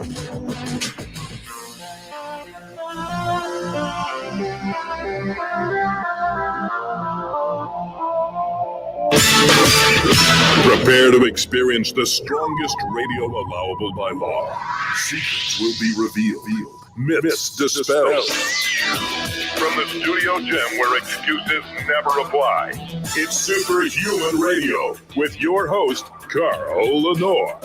Prepare to experience the strongest radio allowable by law. Secrets will be revealed. Myths dispelled. From the studio gym where excuses never apply, it's Superhuman Radio with your host, Carl Lenore.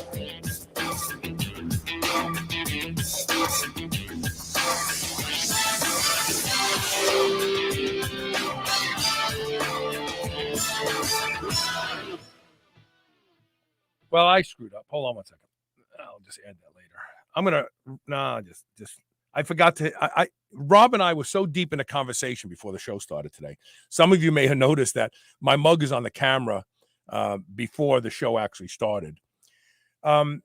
Well, I screwed up. Hold on one second. I'll just add that later. I'm going to, I forgot to, Rob and I were so deep in a conversation before the show started today. Some of you may have noticed that my mug is on the camera before the show actually started. And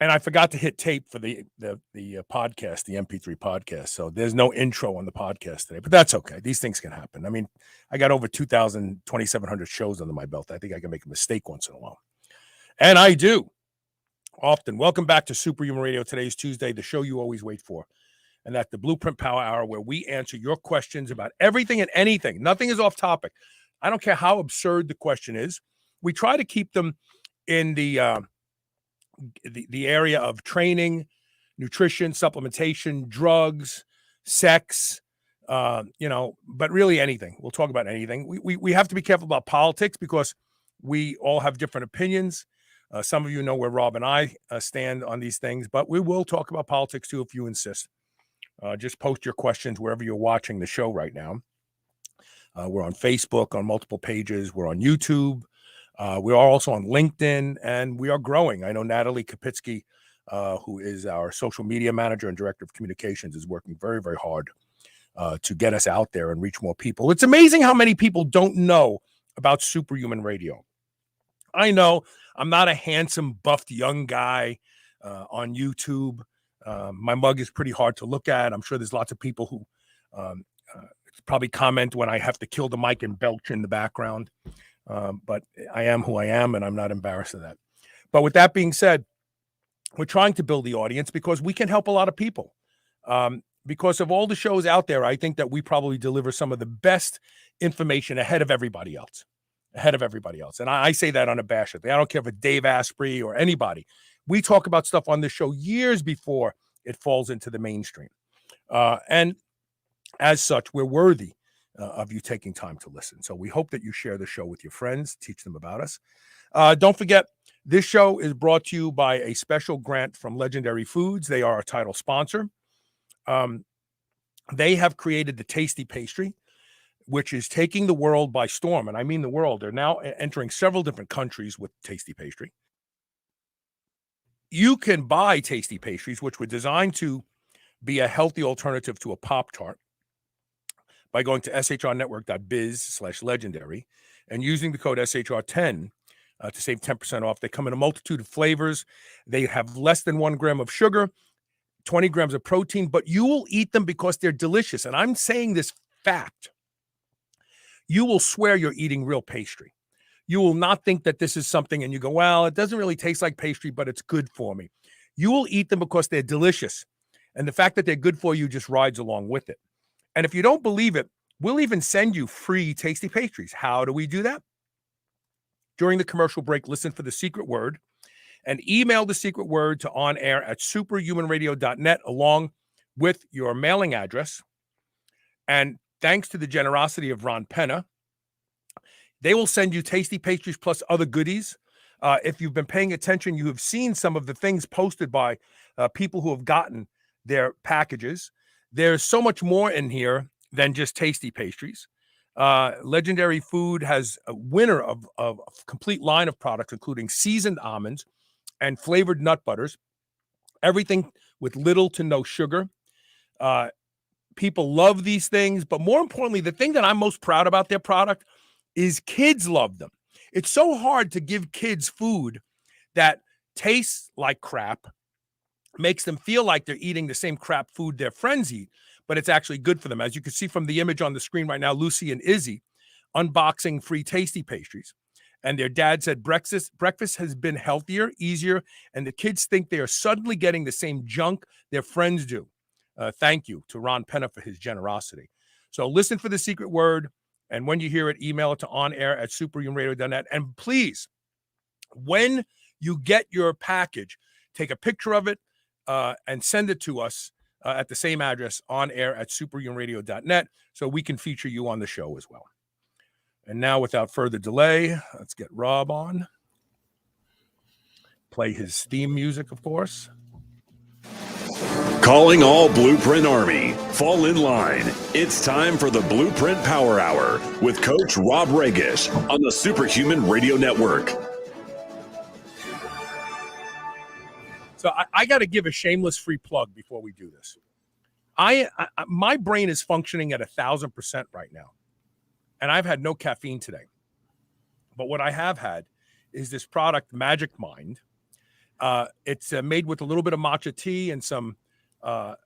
I forgot to hit tape for the podcast, the MP3 podcast. So there's no intro on the podcast today, but that's okay. These things can happen. I mean, I got over 2,700 shows under my belt. I think I can make a mistake once in a while. And I do often. Welcome back to Superhuman Radio. Today is Tuesday, the show you always wait for. And that's the Blueprint Power Hour, where we answer your questions about everything and anything. Nothing is off topic. I don't care how absurd the question is. We try to keep them in the area of training, nutrition, supplementation, drugs, sex, but really anything. We'll talk about anything. We have to be careful about politics because we all have different opinions. Some of you know where Rob and I stand on these things, but we will talk about politics too if you insist. Just post your questions wherever you're watching the show right now. We're on Facebook on multiple pages. We're on YouTube. We are also on LinkedIn, and we are growing. I know Natalie Kapitsky, who is our social media manager and director of communications, is working very, very hard to get us out there and reach more people. It's amazing how many people don't know about Superhuman Radio. I know I'm not a handsome, buffed young guy on YouTube. My mug is pretty hard to look at. I'm sure there's lots of people who probably comment when I have to kill the mic and belch in the background. But I am who I am, and I'm not embarrassed of that. But with that being said, we're trying to build the audience because we can help a lot of people. Because of all the shows out there, I think that we probably deliver some of the best information ahead of everybody else. And I say that unabashedly. I don't care if it's Dave Asprey or anybody. We talk about stuff on this show years before it falls into the mainstream. And as such, we're worthy of you taking time to listen. So we hope that you share the show with your friends, teach them about us. Don't forget, this show is brought to you by a special grant from Legendary Foods. They are our title sponsor. They have created the Tasty Pastry, which is taking the world by storm. And I mean the world. They're now entering several different countries with Tasty Pastry. You can buy Tasty Pastries, which were designed to be a healthy alternative to a Pop-Tart, by going to shrnetwork.biz/legendary and using the code SHR10 to save 10% off. They come in a multitude of flavors. They have less than 1 gram of sugar, 20 grams of protein, but you will eat them because they're delicious. And I'm saying this fact. You will swear you're eating real pastry. You will not think that this is something and you go, well, it doesn't really taste like pastry, but it's good for me. You will eat them because they're delicious. And the fact that they're good for you just rides along with it. And if you don't believe it, we'll even send you free Tasty Pastries. How do we do that? During the commercial break, listen for the secret word and email the secret word to onair@superhumanradio.net along with your mailing address. And thanks to the generosity of Ron Penna, they will send you Tasty Pastries plus other goodies. If you've been paying attention, you have seen some of the things posted by people who have gotten their packages. There's so much more in here than just Tasty Pastries. Legendary Food has a winner of a complete line of products, including seasoned almonds and flavored nut butters, everything with little to no sugar. People love these things, but more importantly, the thing that I'm most proud about their product is kids love them. It's so hard to give kids food that tastes like crap, makes them feel like they're eating the same crap food their friends eat, but it's actually good for them. As you can see from the image on the screen right now, Lucy and Izzy unboxing free Tasty Pastries. And their dad said breakfast has been healthier, easier, and the kids think they are suddenly getting the same junk their friends do. Thank you to Ron Penna for his generosity. So listen for the secret word, and when you hear it, email it to onair@superhumanradio.net. And please, when you get your package, take a picture of it and send it to us at the same address, onair@superhumanradio.net, so we can feature you on the show as well. And now, without further delay, let's get Rob on. Play his theme music, of course. Calling all Blueprint Army. Fall in line. It's time for the Blueprint Power Hour with Coach Rob Regish on the Superhuman Radio Network. So I got to give a shameless free plug before we do this. My brain is functioning at 1,000% right now. And I've had no caffeine today. But what I have had is this product, Magic Mind. It's made with a little bit of matcha tea and some, what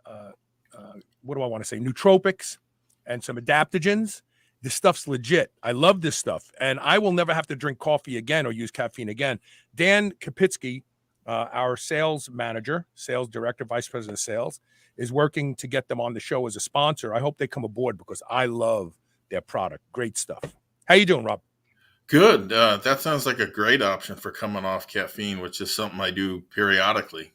do I want to say, nootropics and some adaptogens. This stuff's legit. I love this stuff. And I will never have to drink coffee again or use caffeine again. Dan Kapitsky, our sales manager, sales director, vice president of sales, is working to get them on the show as a sponsor. I hope they come aboard because I love their product. Great stuff. How you doing, Rob? Good. That sounds like a great option for coming off caffeine, which is something I do periodically.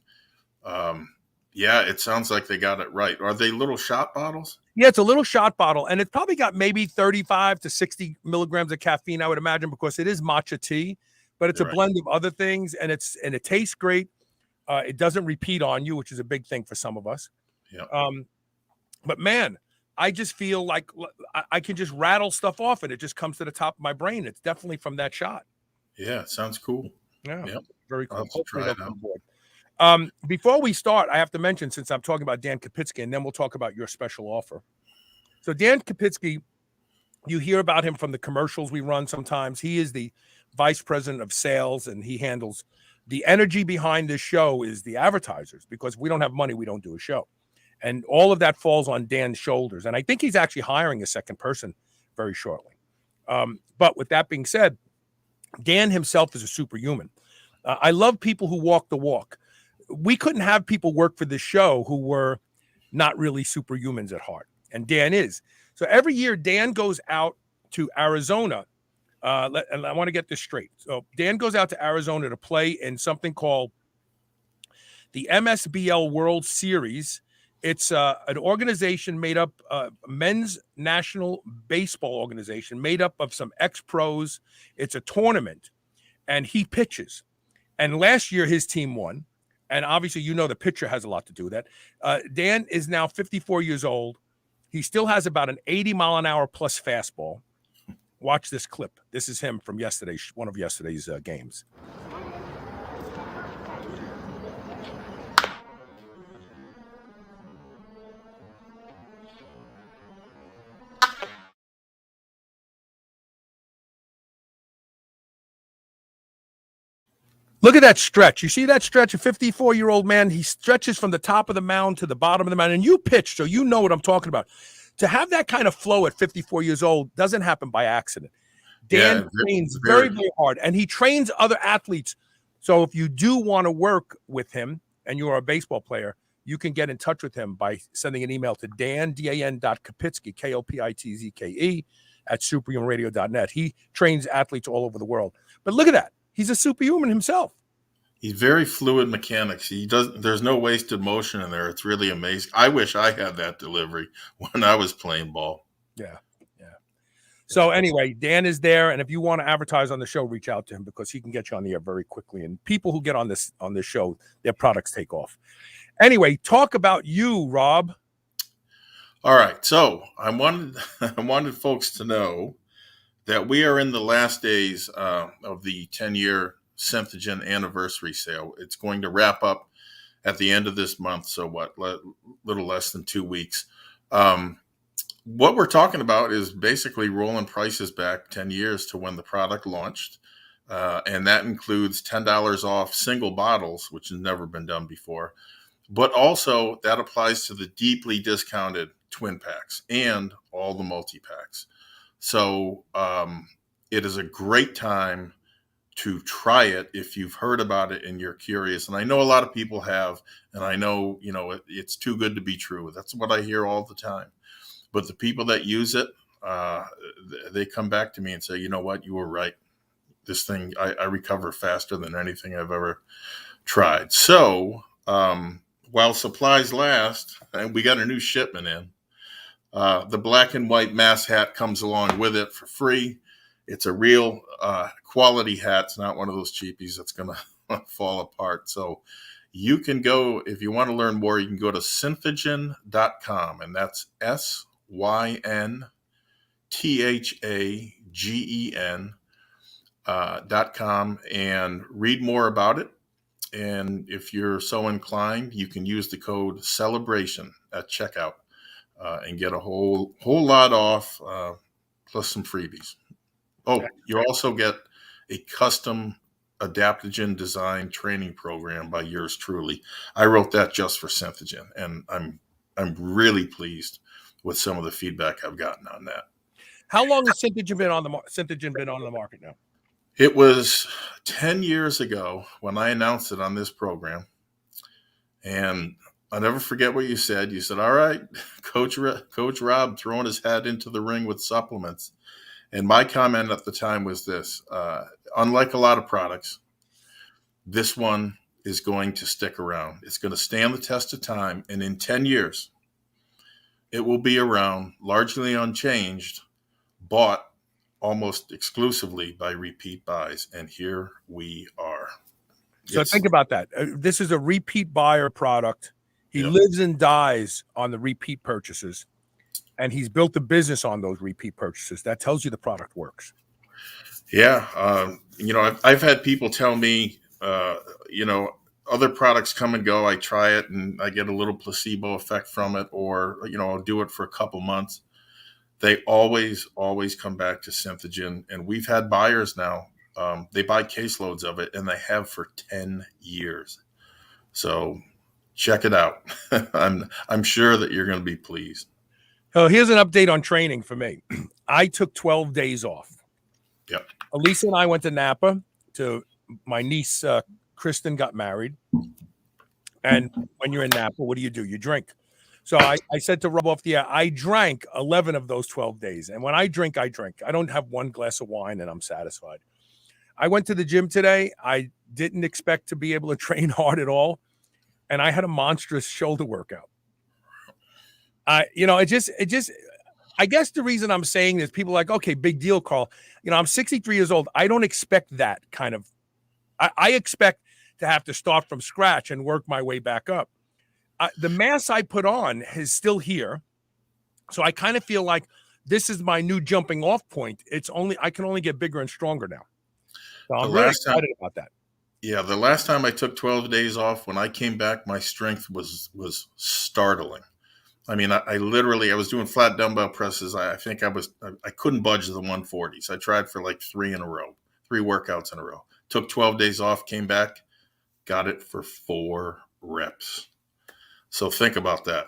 Yeah, it sounds like they got it right. Are they little shot bottles? Yeah, it's a little shot bottle, and it's probably got maybe 35 to 60 milligrams of caffeine, I would imagine, because it is matcha tea, but it's a blend of other things, and it tastes great. It doesn't repeat on you, which is a big thing for some of us. Yeah. But man, I just feel like I can just rattle stuff off and it just comes to the top of my brain. It's definitely from that shot. Yeah, it sounds cool. Yeah, yep. Very cool. I'll have to try it out. Before we start, I have to mention, since I'm talking about Dan Kapitsky, and then we'll talk about your special offer. So Dan Kapitsky, you hear about him from the commercials we run sometimes. He is the vice president of sales, and he handles the energy behind this show is the advertisers, because if we don't have money, we don't do a show. And all of that falls on Dan's shoulders. And I think he's actually hiring a second person very shortly. But with that being said, Dan himself is a superhuman. I love people who walk the walk. We couldn't have people work for this show who were not really superhumans at heart. And Dan is. So every year, Dan goes out to Arizona. And I want to get this straight. So Dan goes out to Arizona to play in something called the MSBL World Series. It's an organization made up, men's national baseball organization made up of some ex-pros. It's a tournament, and he pitches. And last year, his team won. And obviously, the pitcher has a lot to do with that. Dan is now 54 years old. He still has about an 80-mile-an-hour plus fastball. Watch this clip. This is him from one of yesterday's games. Look at that stretch. You see that stretch? A 54-year-old man, he stretches from the top of the mound to the bottom of the mound. And you pitch, so you know what I'm talking about. To have that kind of flow at 54 years old doesn't happen by accident. Dan trains very, very hard, and he trains other athletes. So if you do want to work with him and you're a baseball player, you can get in touch with him by sending an email to dan.kapitsky, K-O-P-I-T-Z-K-E, at superhumanradio.net. He trains athletes all over the world. But look at that. He's a superhuman himself. He's very fluid mechanics. There's no wasted motion in there. It's really amazing. I wish I had that delivery when I was playing ball. Yeah. So anyway, Dan is there, and if you want to advertise on the show, reach out to him because he can get you on the air very quickly. And people who get on this show, their products take off. Anyway, talk about you, Rob. All right. So I wanted folks to know that we are in the last days of the 10-year Synthogen anniversary sale. It's going to wrap up at the end of this month. So little less than 2 weeks. What we're talking about is basically rolling prices back 10 years to when the product launched. And that includes $10 off single bottles, which has never been done before. But also that applies to the deeply discounted twin packs and all the multi-packs. So it is a great time to try it if you've heard about it and you're curious. And I know a lot of people have, and I know, it's too good to be true. That's what I hear all the time. But the people that use it, they come back to me and say, you know what, you were right. This thing, I recover faster than anything I've ever tried. So while supplies last, and we got a new shipment in, the black and white mass hat comes along with it for free. It's a real quality hat. It's not one of those cheapies that's going to fall apart. So you can go, if you want to learn more, you can go to synthogen.com, and that's synthagen.com, and read more about it. And if you're so inclined, you can use the code celebration at checkout and get a whole lot off, plus some freebies. Oh, you also get a custom adaptogen design training program by yours truly. I wrote that just for Synthogen, and I'm really pleased with some of the feedback I've gotten on that. How long has Synthogen been on the market now? It was 10 years ago when I announced it on this program, and I'll never forget what you said. You said, all right, Coach Rob throwing his hat into the ring with supplements. And my comment at the time was this: unlike a lot of products, this one is going to stick around. It's going to stand the test of time. And in 10 years, it will be around, largely unchanged, bought almost exclusively by repeat buys. And here we are. So think about that. This is a repeat buyer product. He Yep. lives and dies on the repeat purchases. And he's built a business on those repeat purchases. That tells you the product works. Yeah. I've had people tell me, other products come and go. I try it and I get a little placebo effect from it, or, I'll do it for a couple months. They always come back to Synthogen. And we've had buyers now. They buy caseloads of it, and they have for 10 years. So check it out. I'm sure that you're going to be pleased. Oh, here's an update on training for me. I took 12 days off. Yep. Elisa and I went to Napa to my niece, Kristen, got married. And when you're in Napa, what do? You drink. So I said to rub off the air, I drank 11 of those 12 days. And when I drink, I drink. I don't have one glass of wine and I'm satisfied. I went to the gym today. I didn't expect to be able to train hard at all. And I had a monstrous shoulder workout. I guess the reason I'm saying this, people are like, okay, big deal, Carl. I'm 63 years old. I don't expect that kind of, I expect to have to start from scratch and work my way back up. The mass I put on is still here. So I kind of feel like this is my new jumping off point. I can only get bigger and stronger now. So I'm really excited about that. Yeah, the last time I took 12 days off, when I came back, my strength was startling. I mean, I literally was doing flat dumbbell presses. I think I couldn't budge the 140s. I tried for like 3 workouts in a row. Took 12 days off, came back, got it for 4 reps. So think about that.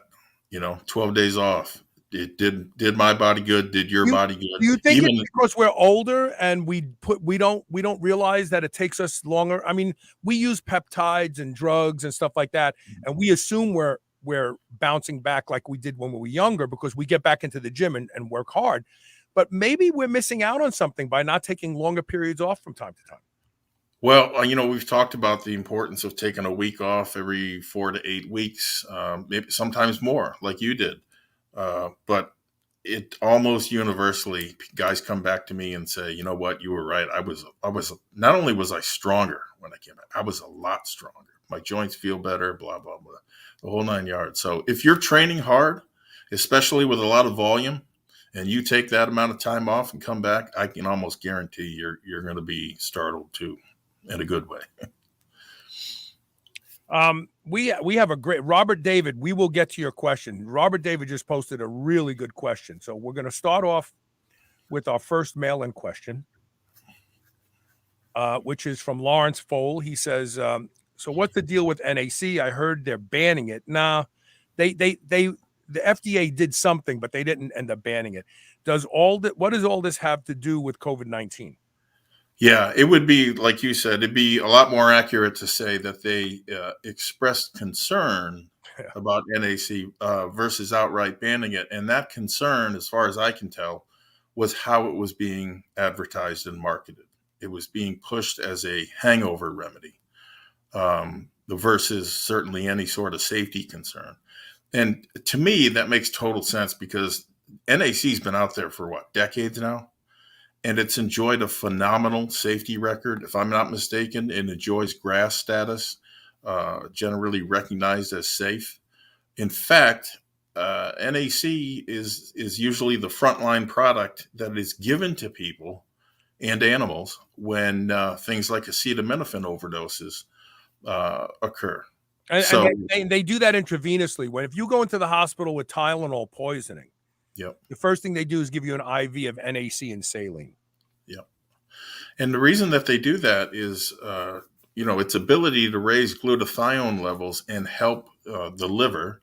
12 days off. It did my body good, did your body good. Do you think it's because we're older and we don't realize that it takes us longer? I mean, we use peptides and drugs and stuff like that, and we assume we're bouncing back like we did when we were younger because we get back into the gym and work hard. But maybe we're missing out on something by not taking longer periods off from time to time. Well, we've talked about the importance of taking a week off every 4 to 8 weeks, maybe sometimes more, like you did. But it almost universally, guys come back to me and say, you know what, you were right. I was not only was I stronger when I came back, I was a lot stronger. My joints feel better, blah, blah, blah, the whole 9 yards. So if you're training hard, especially with a lot of volume, and you take that amount of time off and come back, I can almost guarantee you're going to be startled too, in a good way. We have a great Robert David. We will get to your question. Robert David just posted a really good question. So we're going to start off with our first mail-in question, which is from Lawrence Fole. He says, so what's the deal with NAC? I heard they're banning it. Nah, the FDA did something, but they didn't end up banning it. What does all this have to do with COVID-19? Yeah, it would be, like you said, it'd be a lot more accurate to say that they expressed concern Yeah. about NAC versus outright banning it. And that concern, as far as I can tell, was how it was being advertised and marketed. It was being pushed as a hangover remedy, versus certainly any sort of safety concern. And to me, that makes total sense because NAC's been out there for what, decades now? And it's enjoyed a phenomenal safety record. If I'm not mistaken, it enjoys GRAS status, generally recognized as safe. In fact, NAC is usually the frontline product that is given to people and animals when things like acetaminophen overdoses occur. And, So, they do that intravenously. If you go into the hospital with Tylenol poisoning, yep, the first thing they do is give you an IV of NAC and saline. yep. And the reason that they do that is, its ability to raise glutathione levels and help the liver,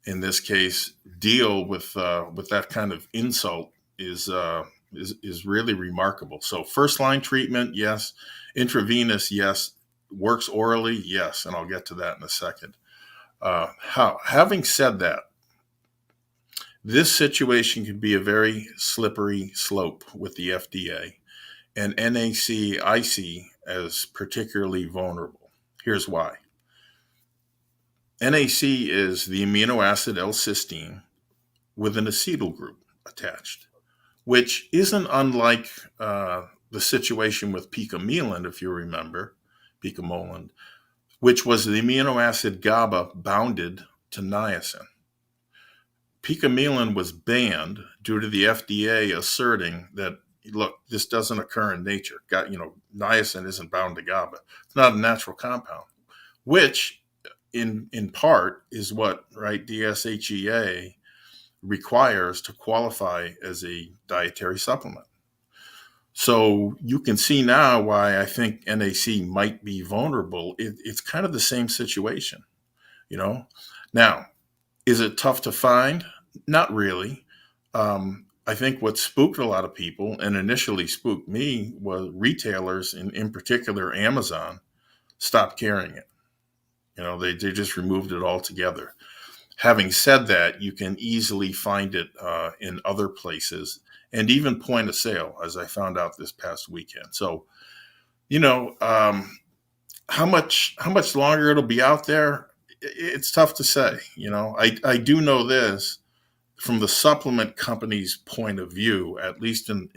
in this case, deal with that kind of insult is really remarkable. So first line treatment, yes. Intravenous, yes. Works orally, yes. And I'll get to that in a second. Having said that, this situation can be a very slippery slope with the FDA, and NAC I see as particularly vulnerable. Here's why. NAC is the amino acid L-cysteine with an acetyl group attached, which isn't unlike the situation with picomolan, if you remember, picomolan, which was the amino acid GABA bounded to niacin. Picomolan was banned due to the FDA asserting that, look, this doesn't occur in nature. Niacin isn't bound to GABA. It's not a natural compound, which in part is what, right, DSHEA requires to qualify as a dietary supplement. So you can see now why I think NAC might be vulnerable. It's kind of the same situation, Now, is it tough to find? Not really. I think what spooked a lot of people and initially spooked me was retailers, in particular Amazon, stopped carrying it. They just removed it altogether. Having said that, you can easily find it in other places and even point of sale, as I found out this past weekend. So, how much longer it'll be out there, it's tough to say. I do know this from the supplement company's point of view, at least in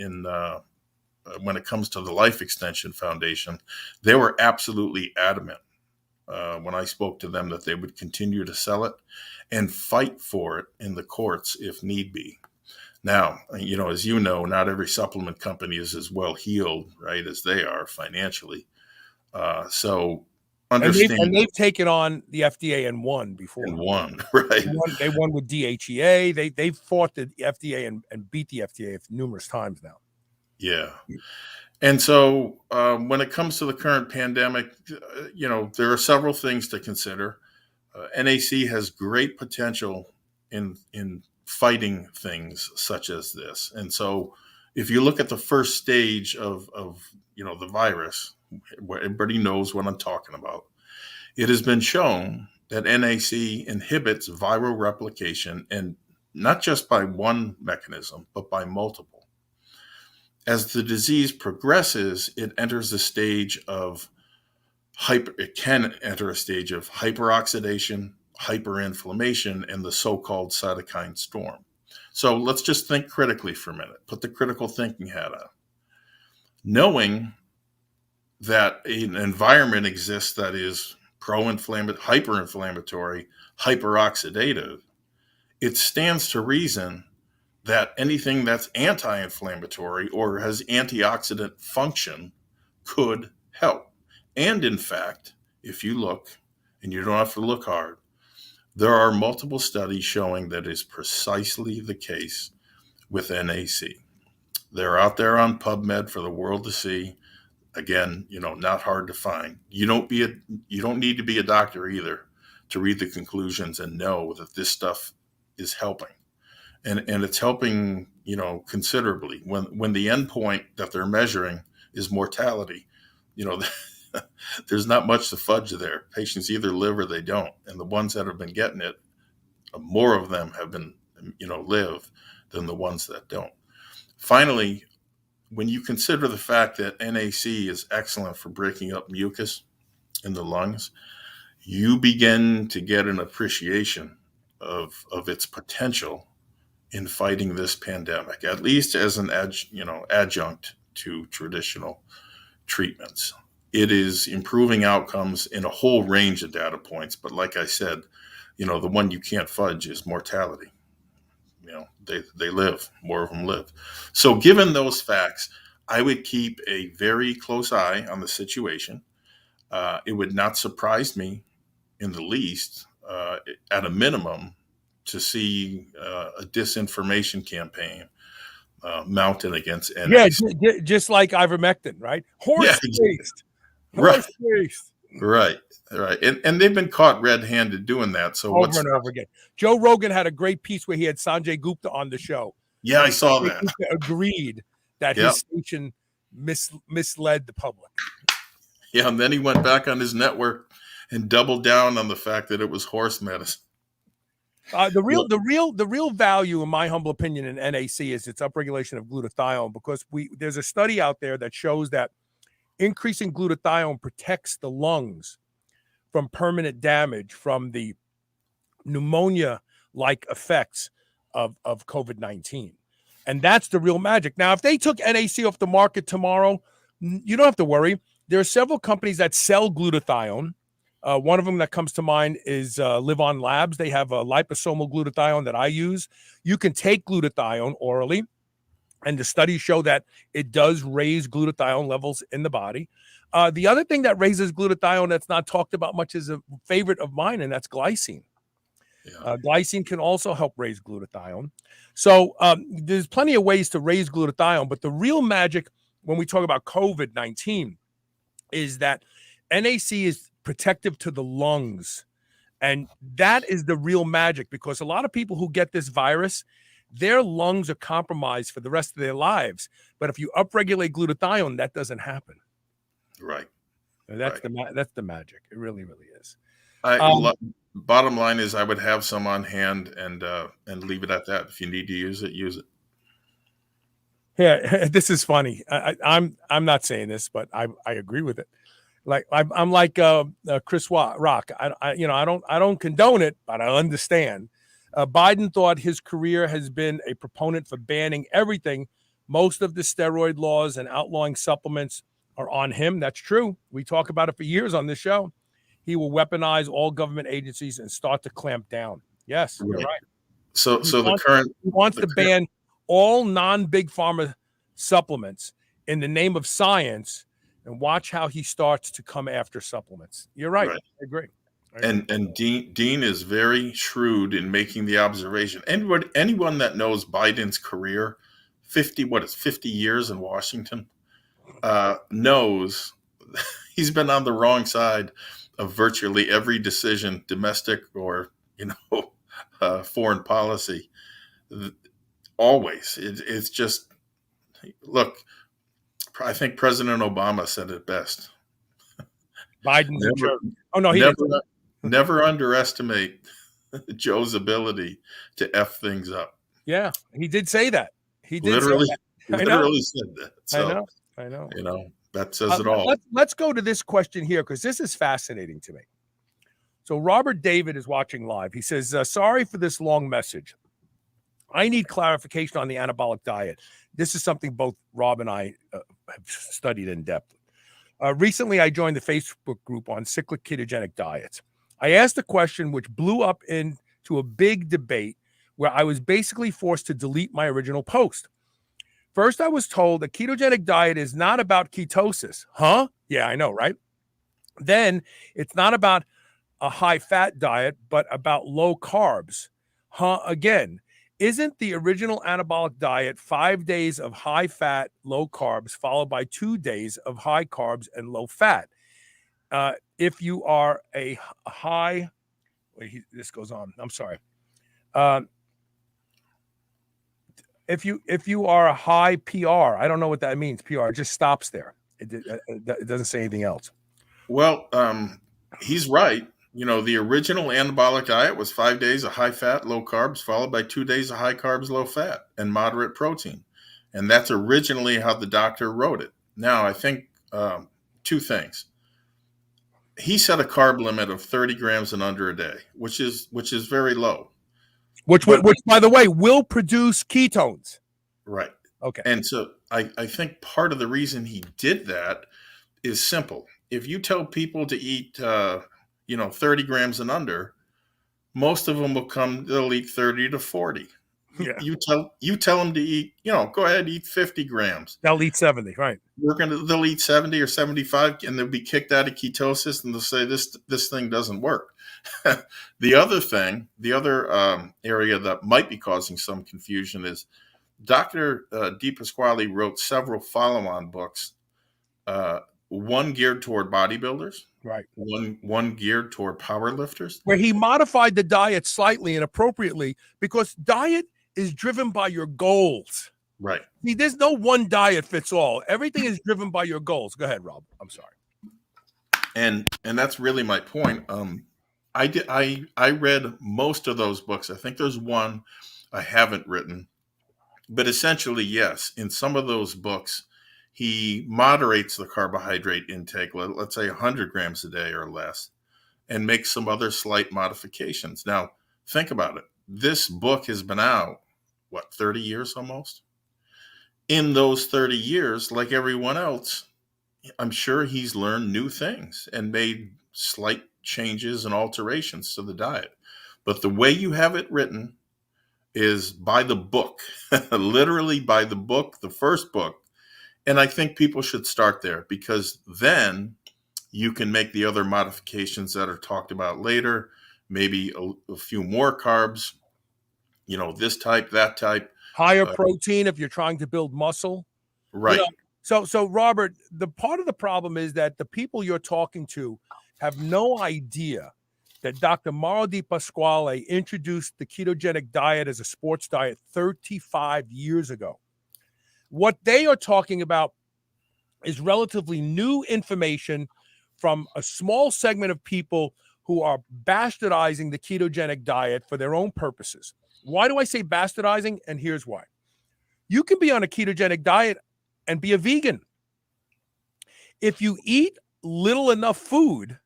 when it comes to the Life Extension Foundation, they were absolutely adamant when I spoke to them that they would continue to sell it and fight for it in the courts if need be. Now, as you know, not every supplement company is as well heeled, right, as they are financially. So understand. And they've taken on the FDA and won before. And won, right? They won with DHEA. They've fought the FDA and beat the FDA numerous times now. Yeah. And so when it comes to the current pandemic, there are several things to consider. NAC has great potential in fighting things such as this. And so if you look at the first stage of the virus, where everybody knows what I'm talking about, it has been shown that NAC inhibits viral replication, and not just by one mechanism, but by multiple. As the disease progresses, it can enter a stage of hyperoxidation, hyperinflammation, and the so-called cytokine storm. So let's just think critically for a minute. Put the critical thinking hat on. Knowing that an environment exists that is hyperinflammatory, hyperoxidative, it stands to reason that anything that's anti-inflammatory or has antioxidant function could help. And in fact, if you look, and you don't have to look hard, there are multiple studies showing that is precisely the case with NAC. They're out there on PubMed for the world to see. Again, not hard to find. You don't need to be a doctor either to read the conclusions and know that this stuff is helping. And it's helping, considerably. When the endpoint that they're measuring is mortality. You know, there's not much to fudge there. Patients either live or they don't. And the ones that have been getting it, more of them have been, live than the ones that don't. Finally, when you consider the fact that NAC is excellent for breaking up mucus in the lungs, you begin to get an appreciation of its potential in fighting this pandemic, at least as an adjunct to traditional treatments. It is improving outcomes in a whole range of data points. But like I said, the one you can't fudge is mortality. They live, more of them live. So given those facts, I would keep a very close eye on the situation. It would not surprise me in the least, at a minimum, to see a disinformation campaign mounted against NAC. Yeah, just like ivermectin, right? Horse-based. Right. Horse-based. Right. And they've been caught red-handed doing that. So over and over again. Joe Rogan had a great piece where he had Sanjay Gupta on the show. Yeah, I saw that. Gupta agreed that his station misled the public. Yeah, and then he went back on his network and doubled down on the fact that it was horse medicine. The real value, in my humble opinion, in NAC is its upregulation of glutathione, because there's a study out there that shows that increasing glutathione protects the lungs from permanent damage from the pneumonia-like effects of COVID-19. And that's the real magic. Now, if they took NAC off the market tomorrow, you don't have to worry. There are several companies that sell glutathione. One of them that comes to mind is Live On Labs. They have a liposomal glutathione that I use. You can take glutathione orally, and the studies show that it does raise glutathione levels in the body. The other thing that raises glutathione that's not talked about much is a favorite of mine, and that's glycine. Yeah. Glycine can also help raise glutathione. So there's plenty of ways to raise glutathione, but the real magic when we talk about COVID-19 is that NAC is protective to the lungs. And that is the real magic, because a lot of people who get this virus, their lungs are compromised for the rest of their lives. But if you upregulate glutathione, that doesn't happen. Right. That's the magic. It really, really is. Bottom line is I would have some on hand and leave it at that. If you need to use it, use it. Yeah, this is funny. I'm not saying this, but I agree with it. Like I'm like Chris Rock. I don't condone it, but I understand. Biden thought his career has been a proponent for banning everything. Most of the steroid laws and outlawing supplements are on him. That's true. We talk about it for years on this show. He will weaponize all government agencies and start to clamp down. Yes, you're right. So he wants to ban all non-big pharma supplements in the name of science, and watch how he starts to come after supplements. You're right. I agree. And Dean is very shrewd in making the observation. Anyone that knows Biden's career, 50 years in Washington, knows he's been on the wrong side of virtually every decision, domestic or foreign policy. Always, it's just, look. I think President Obama said it best. Biden's a jerk. Oh no, he didn't. Never underestimate Joe's ability to F things up. Yeah, he did say that. He did literally say that. Literally said that. So, I know. That says it all. Let's go to this question here, because this is fascinating to me. So Robert David is watching live. He says, sorry for this long message. I need clarification on the anabolic diet. This is something both Rob and I have studied in depth. Recently, I joined the Facebook group on cyclic ketogenic diets. I asked a question which blew up into a big debate where I was basically forced to delete my original post. First, I was told a ketogenic diet is not about ketosis. Huh? Yeah, I know, right? Then it's not about a high-fat diet, but about low carbs. Huh? Again. Isn't the original anabolic diet 5 days of high fat, low carbs, followed by 2 days of high carbs and low fat? If you are a high, this goes on. I'm sorry. If you are a high PR, I don't know what that means. PR, it just stops there. It doesn't say anything else. Well, he's right. The original anabolic diet was 5 days of high fat, low carbs, followed by 2 days of high carbs, low fat, and moderate protein. And that's originally how the doctor wrote it. Now, I think two things. He set a carb limit of 30 grams and under a day, which is very low. Which, by the way, will produce ketones. Right. Okay. And so I think part of the reason he did that is simple. If you tell people to eat, 30 grams and under, most of them they'll eat 30 to 40. Yeah. You tell them to eat, go ahead, eat 50 grams. They'll eat 70, right? They'll eat 70 or 75 and they'll be kicked out of ketosis and they'll say this thing doesn't work. The other area that might be causing some confusion is Dr. DePasquale wrote several follow-on books, one geared toward bodybuilders, right? One geared toward powerlifters, where he modified the diet slightly and appropriately because diet is driven by your goals. Right. See, there's no one diet fits all. Everything is driven by your goals. Go ahead, Rob. I'm sorry. And that's really my point. I read most of those books. I think there's one I haven't written, but essentially, yes, in some of those books, he moderates the carbohydrate intake, let's say 100 grams a day or less, and makes some other slight modifications. Now, think about it. This book has been out, 30 years almost? In those 30 years, like everyone else, I'm sure he's learned new things and made slight changes and alterations to the diet. But the way you have it written is by the book, literally by the book, the first book. And I think people should start there because then you can make the other modifications that are talked about later, maybe a few more carbs, this type, that type. Higher protein if you're trying to build muscle. Right. So Robert, the part of the problem is that the people you're talking to have no idea that Dr. Mauro DePasquale introduced the ketogenic diet as a sports diet 35 years ago. What they are talking about is relatively new information from a small segment of people who are bastardizing the ketogenic diet for their own purposes. Why do I say bastardizing? And here's why. You can be on a ketogenic diet and be a vegan. If you eat little enough food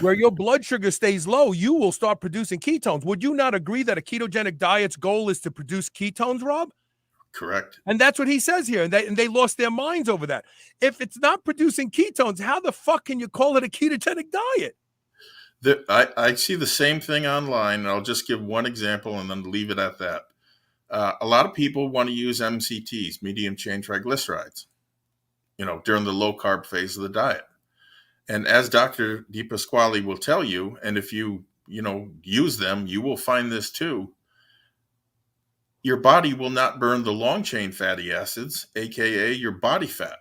where your blood sugar stays low, you will start producing ketones. Would you not agree that a ketogenic diet's goal is to produce ketones, Rob? Correct. And that's what he says here. And they lost their minds over that. If it's not producing ketones, how the fuck can you call it a ketogenic diet? I see the same thing online. And I'll just give one example and then leave it at that. A lot of people want to use MCTs, medium chain triglycerides, during the low carb phase of the diet. And as Dr. DePasquale will tell you, and if you use them, you will find this too. Your body will not burn the long chain fatty acids, aka your body fat,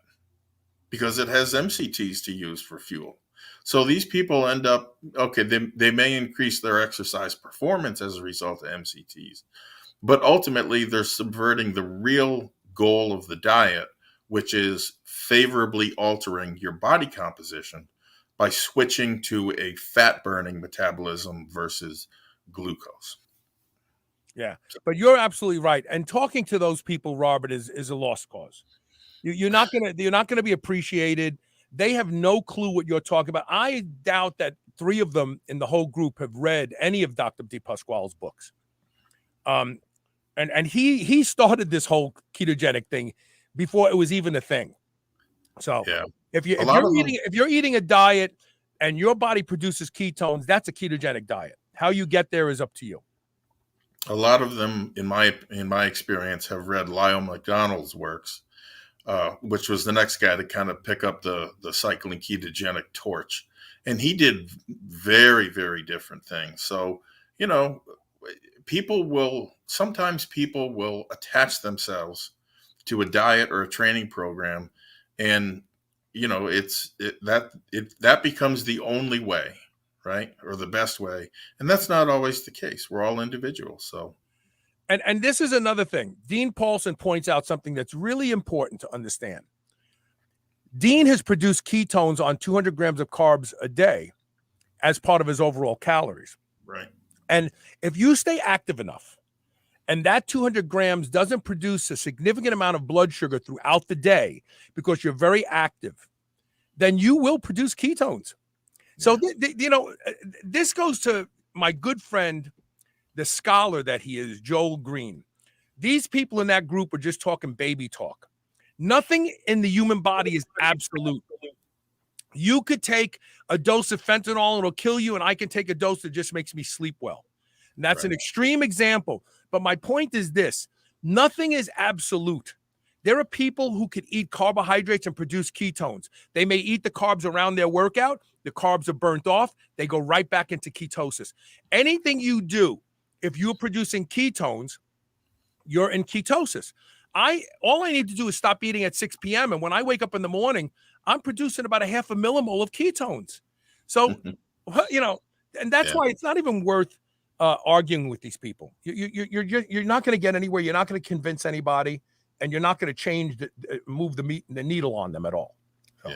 because it has MCTs to use for fuel. So these people end up, they may increase their exercise performance as a result of MCTs, but ultimately they're subverting the real goal of the diet, which is favorably altering your body composition by switching to a fat burning metabolism versus glucose. Yeah, but you're absolutely right. And talking to those people, Robert, is a lost cause. You're not gonna be appreciated. They have no clue what you're talking about. I doubt that 3 of them in the whole group have read any of Dr. DePasquale's books. And he started this whole ketogenic thing before it was even a thing. So yeah. if you're eating a diet and your body produces ketones, that's a ketogenic diet. How you get there is up to you. A lot of them, in my experience, have read Lyle McDonald's works, which was the next guy to kind of pick up the cycling ketogenic torch. And he did very, very different things. So, sometimes people will attach themselves to a diet or a training program. And, that becomes the only way, right? Or the best way. And that's not always the case. We're all individuals. So. And this is another thing. Dean Paulson points out something that's really important to understand. Dean has produced ketones on 200 grams of carbs a day as part of his overall calories. Right. And if you stay active enough and that 200 grams doesn't produce a significant amount of blood sugar throughout the day because you're very active, then you will produce ketones. So, this goes to my good friend, the scholar that he is, Joel Green. These people in that group are just talking baby talk. Nothing in the human body is absolute. You could take a dose of fentanyl and it'll kill you, and I can take a dose that just makes me sleep well. And that's an extreme example. But my point is this: nothing is absolute. There are people who could eat carbohydrates and produce ketones. They may eat the carbs around their workout. The carbs are burnt off. They go right back into ketosis. Anything you do, if you're producing ketones, you're in ketosis. All I need to do is stop eating at 6 p.m. And when I wake up in the morning, I'm producing about a half a millimole of ketones. So, and that's why it's not even worth arguing with these people. You're not going to get anywhere. You're not going to convince anybody, and you're not going to move the needle on them at all. So,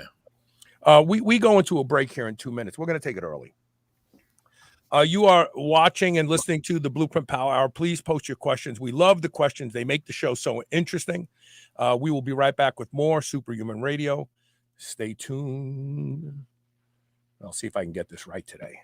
we go into a break here in 2 minutes. We're going to take it early. You are watching and listening to the Blueprint Power Hour. Please post your questions. We love the questions. They make the show so interesting. We will be right back with more Superhuman Radio. Stay tuned. I'll see if I can get this right today.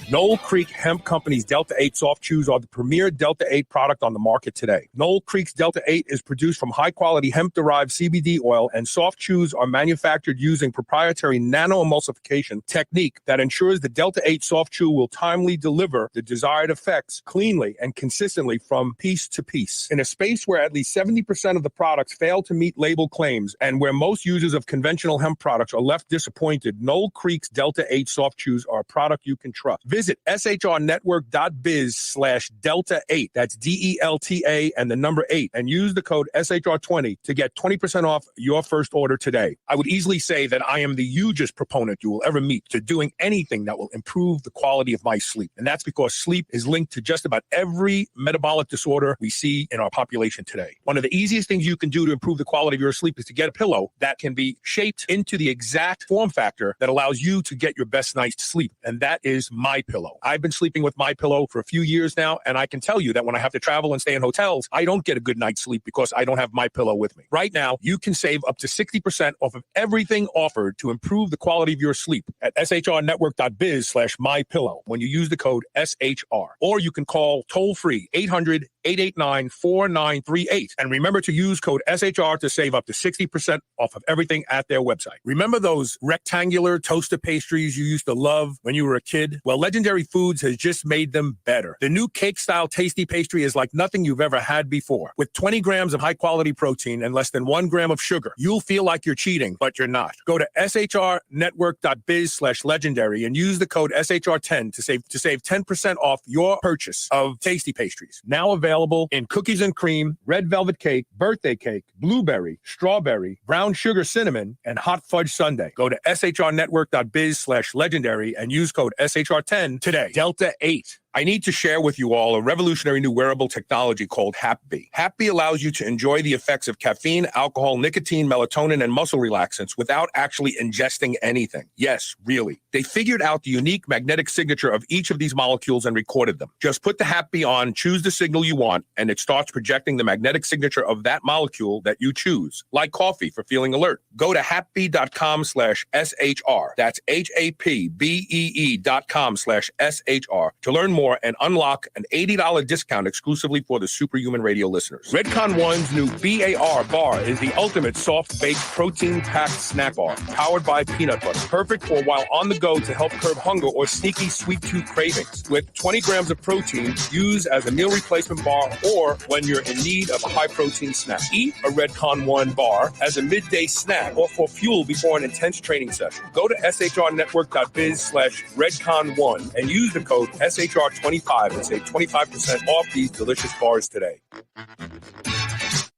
Knoll Creek Hemp Company's Delta 8 soft chews are the premier Delta 8 product on the market today. Knoll Creek's Delta 8 is produced from high-quality hemp-derived CBD oil, and soft chews are manufactured using proprietary nano-emulsification technique that ensures the Delta 8 soft chew will timely deliver the desired effects cleanly and consistently from piece to piece. In a space where at least 70% of the products fail to meet label claims and where most users of conventional hemp products are left disappointed, Knoll Creek's Delta 8 soft chews are a product you can trust. Visit shrnetwork.biz/Delta8. That's DELTA and the number 8, and use the code SHR20 to get 20% off your first order today. I would easily say that I am the hugest proponent you will ever meet to doing anything that will improve the quality of my sleep. And that's because sleep is linked to just about every metabolic disorder we see in our population today. One of the easiest things you can do to improve the quality of your sleep is to get a pillow that can be shaped into the exact form factor that allows you to get your best night's sleep. And that is MyPillow. I've been sleeping with MyPillow for a few years now, and I can tell you that when I have to travel and stay in hotels, I don't get a good night's sleep because I don't have MyPillow with me. Right now, you can save up to 60% off of everything offered to improve the quality of your sleep at shrnetwork.biz/MyPillow when you use the code SHR. Or you can call toll-free 800-889-4938. And remember to use code SHR to save up to 60% off of everything at their website. Remember those rectangular toaster pastries you used to love when you were a kid? Well, Legendary Foods has just made them better. The new cake-style tasty pastry is like nothing you've ever had before. With 20 grams of high-quality protein and less than 1 gram of sugar, you'll feel like you're cheating, but you're not. Go to shrnetwork.biz/legendary and use the code SHR10 to save 10% off your purchase of tasty pastries. Now available in cookies and cream, red velvet cake, birthday cake, blueberry, strawberry, brown sugar cinnamon, and hot fudge sundae. Go to shrnetwork.biz/legendary and use code SHR10 today. Delta 8. I need to share with you all a revolutionary new wearable technology called HapBee. HapBee allows you to enjoy the effects of caffeine, alcohol, nicotine, melatonin, and muscle relaxants without actually ingesting anything. Yes, really. They figured out the unique magnetic signature of each of these molecules and recorded them. Just put the HapBee on, choose the signal you want, and it starts projecting the magnetic signature of that molecule that you choose, like coffee for feeling alert. Go to hapbee.com/SHR. That's HAPBEE.com/SHR to learn more and unlock an $80 discount exclusively for the Superhuman Radio listeners. Redcon One's new BAR bar is the ultimate soft-baked protein-packed snack bar, powered by peanut butter. Perfect for while on the go to help curb hunger or sneaky sweet tooth cravings. With 20 grams of protein, use as a meal replacement bar or when you're in need of a high-protein snack. Eat a Redcon One bar as a midday snack or for fuel before an intense training session. Go to shrnetwork.biz/Redcon1 and use the code SHR25 and save 25% off these delicious bars today.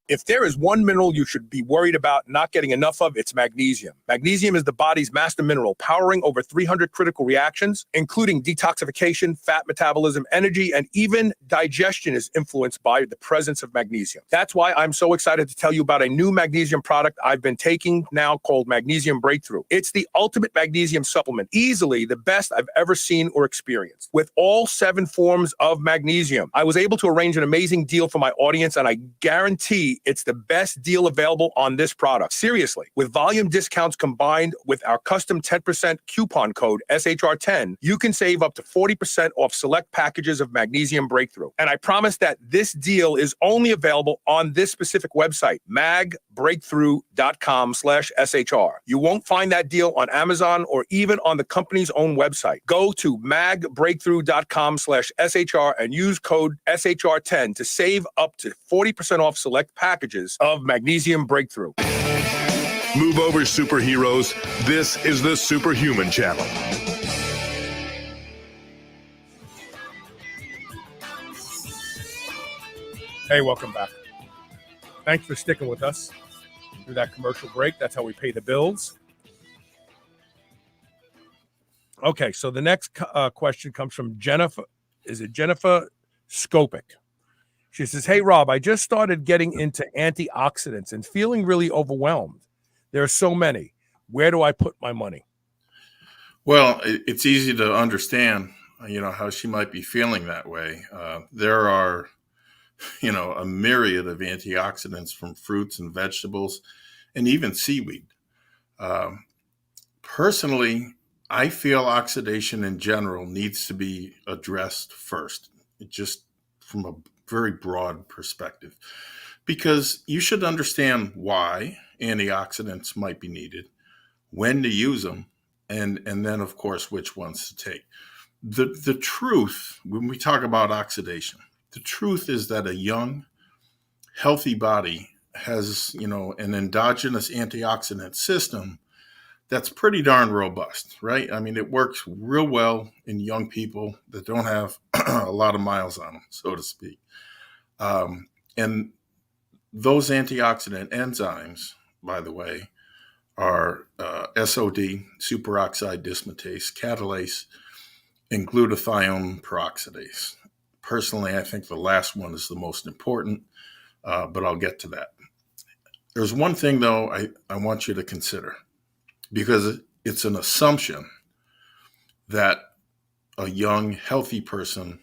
If there is one mineral you should be worried about not getting enough of, it's magnesium. Magnesium is the body's master mineral, powering over 300 critical reactions, including detoxification, fat metabolism, energy, and even digestion is influenced by the presence of magnesium. That's why I'm so excited to tell you about a new magnesium product I've been taking now called Magnesium Breakthrough. It's the ultimate magnesium supplement, easily the best I've ever seen or experienced. With all 7 forms of magnesium, I was able to arrange an amazing deal for my audience, and I guarantee it's the best deal available on this product. Seriously, with volume discounts combined with our custom 10% coupon code SHR10, you can save up to 40% off select packages of Magnesium Breakthrough. And I promise that this deal is only available on this specific website, magbreakthrough.com/SHR. You won't find that deal on Amazon or even on the company's own website. Go to magbreakthrough.com/SHR and use code SHR10 to save up to 40% off select packages of Magnesium Breakthrough. Move over, superheroes. This is the Superhuman Channel. Hey, welcome back. Thanks for sticking with us through that commercial break. That's how we pay the bills. Okay, so the next question comes from Jennifer. Is it Jennifer Skopik? She says, hey, Rob, I just started getting into antioxidants and feeling really overwhelmed. There are so many. Where do I put my money? Well, it's easy to understand, how she might be feeling that way. There are, a myriad of antioxidants from fruits and vegetables and even seaweed. Personally, I feel oxidation in general needs to be addressed first, just from a very broad perspective, because you should understand why antioxidants might be needed, when to use them, and then, of course, which ones to take. The truth, when we talk about oxidation, the truth is that a young, healthy body has, an endogenous antioxidant system that's pretty darn robust, right? I mean, it works real well in young people that don't have a lot of miles on them, so to speak. And those antioxidant enzymes, by the way, are SOD, superoxide dismutase, catalase, and glutathione peroxidase. Personally, I think the last one is the most important, but I'll get to that. There's one thing, though, I want you to consider, because it's an assumption that a young, healthy person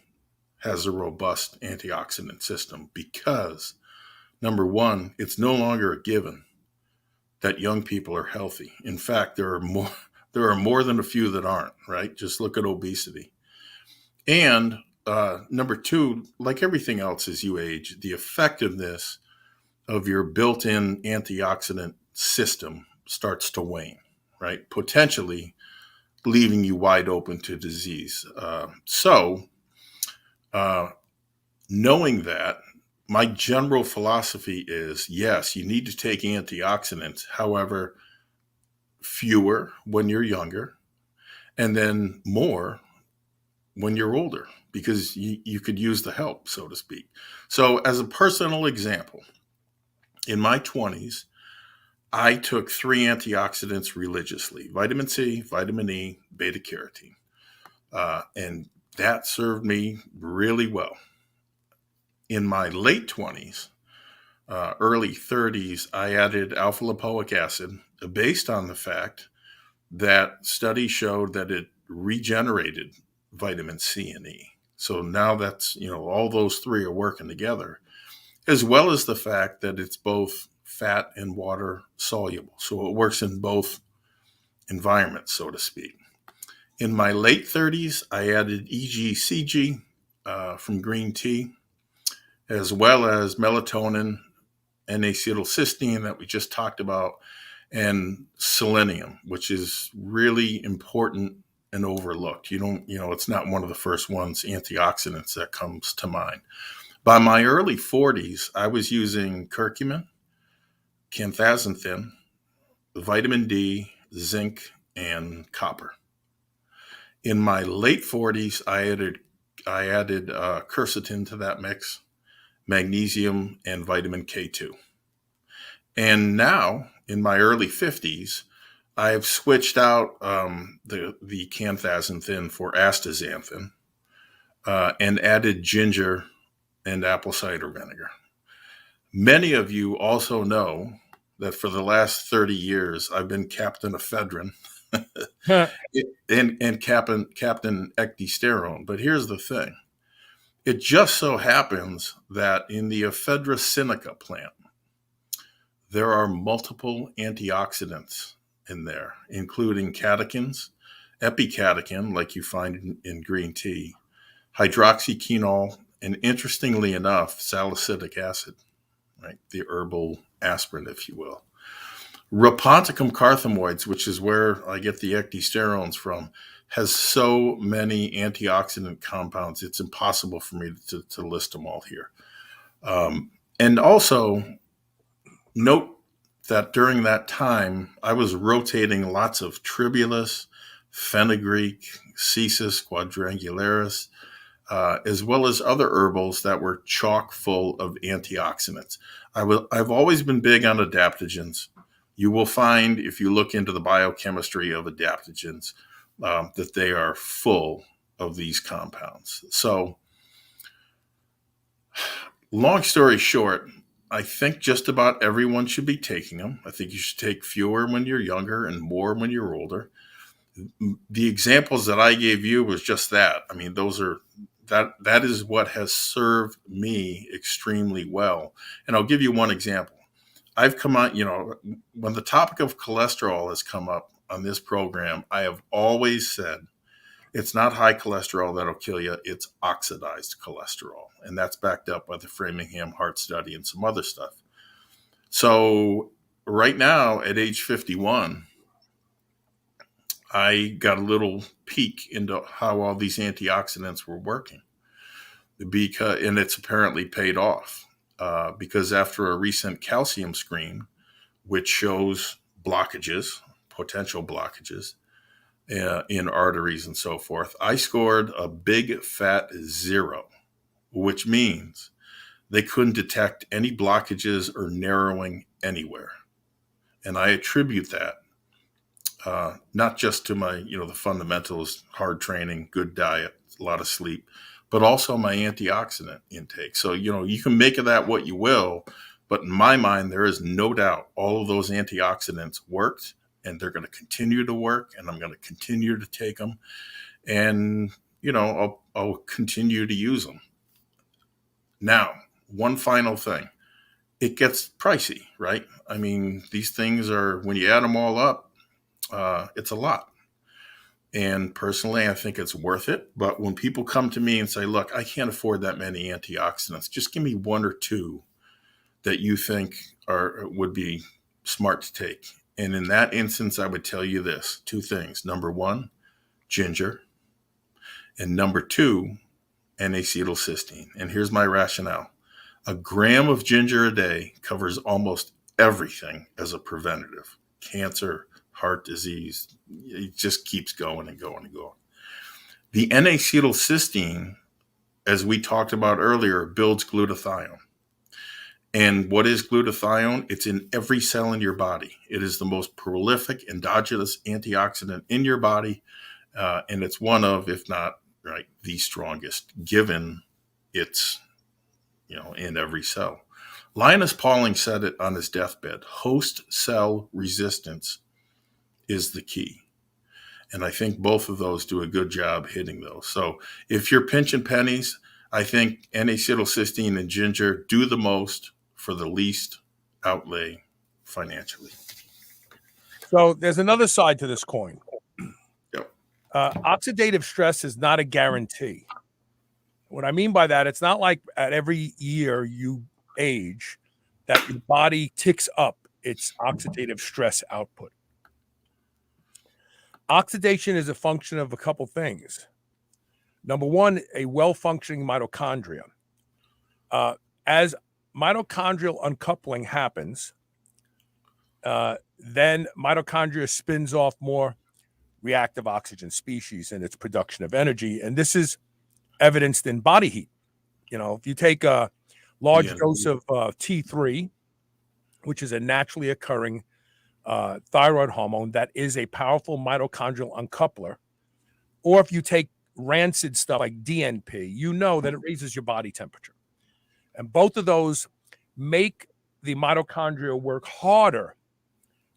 has a robust antioxidant system, because, number one, it's no longer a given that young people are healthy. In fact, there are more than a few that aren't, right? Just look at obesity. And number two, like everything else as you age, the effectiveness of your built-in antioxidant system starts to wane, right? Potentially leaving you wide open to disease. Knowing that, my general philosophy is, yes, you need to take antioxidants. However, fewer when you're younger, and then more when you're older, because you could use the help, so to speak. So as a personal example, in my 20s, I took 3 antioxidants religiously: vitamin C, vitamin E, beta carotene. And that served me really well. In my late 20s, early 30s, I added alpha lipoic acid based on the fact that studies showed that it regenerated vitamin C and E. So now that's, all those 3 are working together, as well as the fact that it's both fat and water soluble. So it works in both environments, so to speak. In my late 30s, I added EGCG from green tea, as well as melatonin, N-acetylcysteine that we just talked about, and selenium, which is really important and overlooked. It's not one of the first ones, antioxidants, that comes to mind. By my early 40s, I was using curcumin, canthaxanthin, vitamin D, zinc, and copper. In my late 40s, I added quercetin to that mix, magnesium, and vitamin K2. And now, in my early 50s, I've switched out the canthaxanthin for astaxanthin and added ginger and apple cider vinegar. Many of you also know that for the last 30 years, I've been captain ephedrine and captain ecdysterone. But here's the thing. It just so happens that in the ephedra sinica plant, there are multiple antioxidants in there, including catechins, epicatechin, like you find in green tea, hydroxyquinol, and interestingly enough, salicylic acid, right? The herbal aspirin, if you will. Raponticum carthamoids, which is where I get the ecdysterones from, has so many antioxidant compounds, it's impossible for me to list them all here. And also, note that during that time, I was rotating lots of tribulus, fenugreek, cissus quadrangularis, as well as other herbals that were chock full of antioxidants. I've always been big on adaptogens. You will find, if you look into the biochemistry of adaptogens, that they are full of these compounds. So, long story short, I think just about everyone should be taking them. I think you should take fewer when you're younger and more when you're older. The examples that I gave you was just that. I mean, that is what has served me extremely well. And I'll give you one example. I've come out, when the topic of cholesterol has come up on this program, I have always said it's not high cholesterol that'll kill you. It's oxidized cholesterol. And that's backed up by the Framingham Heart Study and some other stuff. So right now at age 51, I got a little peek into how all these antioxidants were working, and it's apparently paid off because after a recent calcium screen, which shows blockages, potential blockages in arteries and so forth, I scored a big fat 0, which means they couldn't detect any blockages or narrowing anywhere. And I attribute that not just to my, the fundamentals, hard training, good diet, a lot of sleep, but also my antioxidant intake. So, you can make of that what you will, but in my mind, there is no doubt all of those antioxidants worked, and they're going to continue to work, and I'm going to continue to take them, and, I'll continue to use them. Now, one final thing. It gets pricey, right? I mean, these things are, when you add them all up, it's a lot. And personally, I think it's worth it. But when people come to me and say, look, I can't afford that many antioxidants, just give me one or two that you think would be smart to take. And in that instance, I would tell you this, 2 things. Number 1, ginger. And number 2, N-acetylcysteine. And here's my rationale. A gram of ginger a day covers almost everything as a preventative. Cancer, heart disease, it just keeps going and going and going. The N-acetylcysteine, as we talked about earlier, builds glutathione. And what is glutathione? It's in every cell in your body. It is the most prolific endogenous antioxidant in your body. And it's one of, if not, right, the strongest, given it's, in every cell. Linus Pauling said it on his deathbed. Host cell resistance is the key. And I think both of those do a good job hitting those. So if you're pinching pennies, I think N-acetylcysteine and ginger do the most for the least outlay financially. So there's another side to this coin. Yep. Oxidative stress is not a guarantee. What I mean by that, it's not like at every year you age that your body ticks up its oxidative stress output. Oxidation is a function of a couple things. Number 1, a well-functioning mitochondria. As mitochondrial uncoupling happens, then mitochondria spins off more reactive oxygen species in its production of energy. And this is evidenced in body heat. If you take a large dose of T3 which is a naturally occurring thyroid hormone that is a powerful mitochondrial uncoupler, or if you take rancid stuff like DNP, you know that it raises your body temperature. And both of those make the mitochondria work harder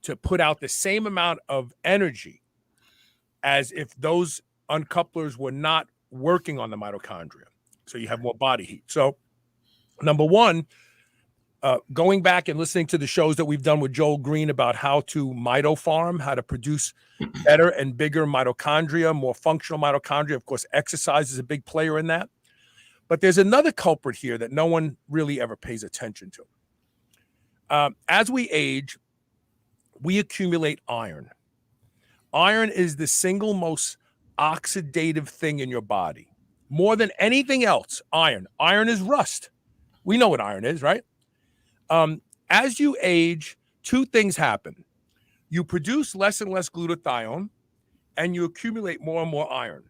to put out the same amount of energy as if those uncouplers were not working on the mitochondria. So you have more body heat. So number one, going back and listening to the shows that we've done with Joel Green about how to mitofarm, how to produce better and bigger mitochondria, more functional mitochondria. Of course, exercise is a big player in that. But there's another culprit here that no one really ever pays attention to. As we age, we accumulate iron. Iron is the single most oxidative thing in your body. More than anything else, iron. Iron is rust. We know what iron is, right? As you age, two things happen. You produce less and less glutathione, and you accumulate more and more iron.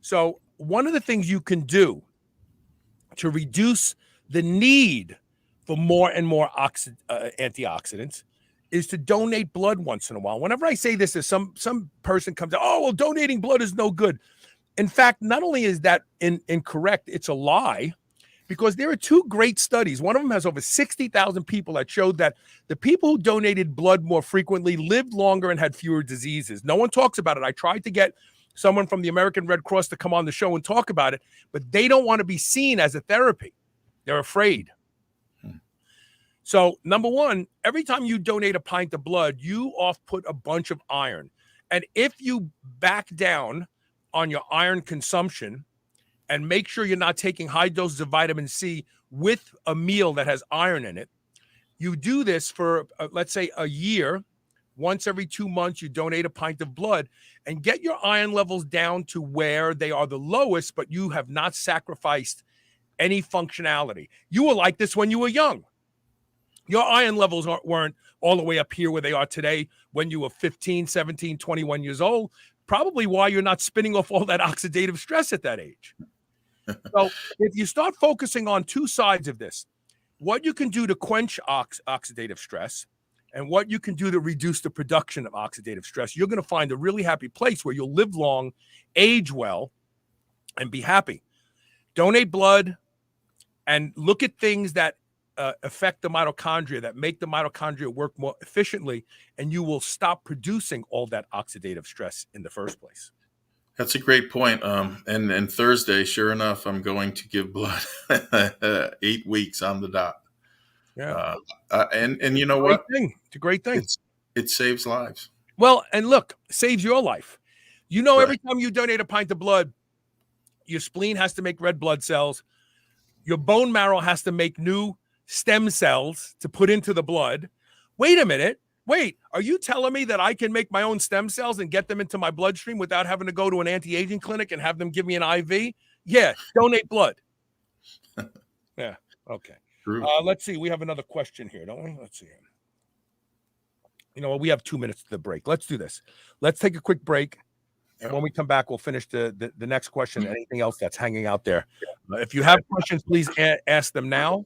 So one of the things you can do to reduce the need for more and more antioxidants is to donate blood once in a while. Whenever I say this, is some person comes out, oh, well, donating blood is no good. In fact, not only is that incorrect, it's a lie, because there are two great studies. One of them has over 60,000 people that showed that the people who donated blood more frequently lived longer and had fewer diseases. No one talks about it. I tried to get someone from the American Red Cross to come on the show and talk about it, but they don't want to be seen as a therapy. They're afraid. So number one, every time you donate a pint of blood, you off-put a bunch of iron. And if you back down on your iron consumption and make sure you're not taking high doses of vitamin C with a meal that has iron in it, you do this for, let's say, a year. Once every 2 months, you donate a pint of blood and get your iron levels down to where they are the lowest, but you have not sacrificed any functionality. You were like this when you were young. Your iron levels weren't all the way up here where they are today when you were 15, 17, 21 years old. Probably why you're not spinning off all that oxidative stress at that age. So if you start focusing on two sides of this, what you can do to quench oxidative stress and what you can do to reduce the production of oxidative stress, you're going to find a really happy place where you'll live long, age well, and be happy. Donate blood and look at things that affect the mitochondria, that make the mitochondria work more efficiently, and you will stop producing all that oxidative stress in the first place. That's a great point. And Thursday, sure enough, I'm going to give blood 8 weeks on the dot. Yeah. And you know what? It's a great thing. It saves lives. Well, and look, saves your life. You know, Right. Every time you donate a pint of blood, your spleen has to make red blood cells. Your bone marrow has to make new stem cells to put into the blood. Wait a minute. Wait, are you telling me that I can make my own stem cells and get them into my bloodstream without having to go to an anti-aging clinic and have them give me an IV? Yeah, donate blood. Yeah, okay. Let's see. We have another question here, don't we? Let's see. You know what? We have 2 minutes to the break. Let's do this. Let's take a quick break. And when we come back, we'll finish the next question. Anything else that's hanging out there. If you have questions, please ask them now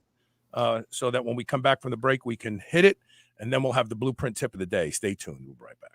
so that when we come back from the break, we can hit it. And then we'll have the blueprint tip of the day. Stay tuned. We'll be right back.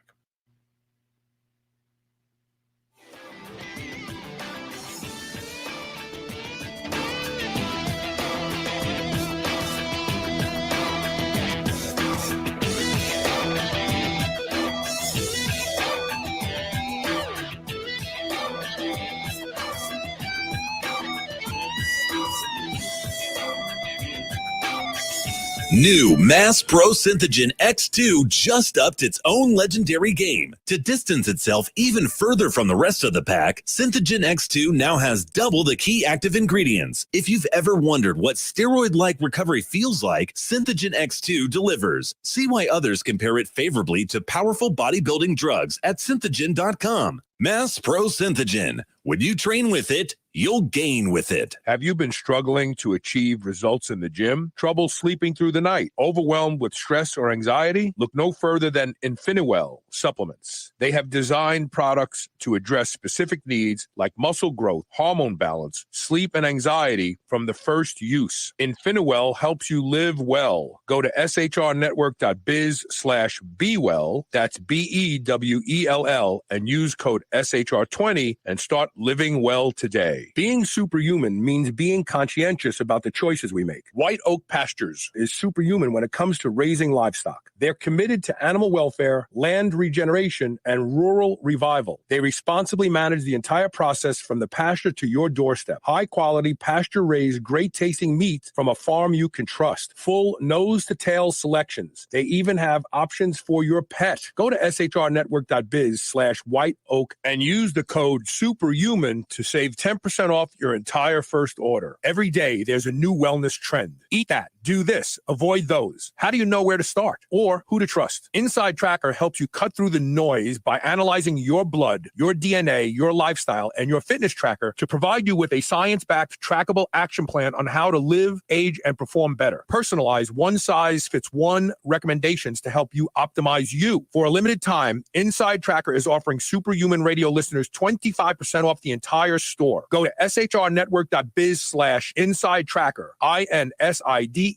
New Mass Pro Synthogen X2 just upped its own legendary game. To distance itself even further from the rest of the pack, Synthogen X2 now has double the key active ingredients. If you've ever wondered what steroid-like recovery feels like, Synthogen X2 delivers. See why others compare it favorably to powerful bodybuilding drugs at synthogen.com. Mass Pro Synthogen. When you train with it, you'll gain with it. Have you been struggling to achieve results in the gym? Trouble sleeping through the night? Overwhelmed with stress or anxiety? Look no further than Infiniwell supplements. They have designed products to address specific needs like muscle growth, hormone balance, sleep, and anxiety from the first use. Infiniwell helps you live well. Go to shrnetwork.biz/bewell, that's BEWELL, and use code SHR20 and start living well today. Being superhuman means being conscientious about the choices we make. White Oak Pastures is superhuman when it comes to raising livestock. They're committed to animal welfare, land regeneration, and rural revival. They responsibly manage the entire process from the pasture to your doorstep. High quality, pasture raised, great tasting meat from a farm you can trust. Full nose to tail selections. They even have options for your pet. Go to shrnetwork.biz/white oak and use the code superhuman to save 10% off your entire first order. Every day, there's a new wellness trend. Eat that. Do this. Avoid those. How do you know where to start or who to trust? Inside Tracker helps you cut through the noise by analyzing your blood, your DNA, your lifestyle, and your fitness tracker to provide you with a science-backed, trackable action plan on how to live, age, and perform better. Personalized, one-size-fits-one recommendations to help you optimize you. For a limited time, Inside Tracker is offering Superhuman Radio listeners 25% off the entire store. Go to shrnetwork.biz/inside tracker, INSIDETRACKER,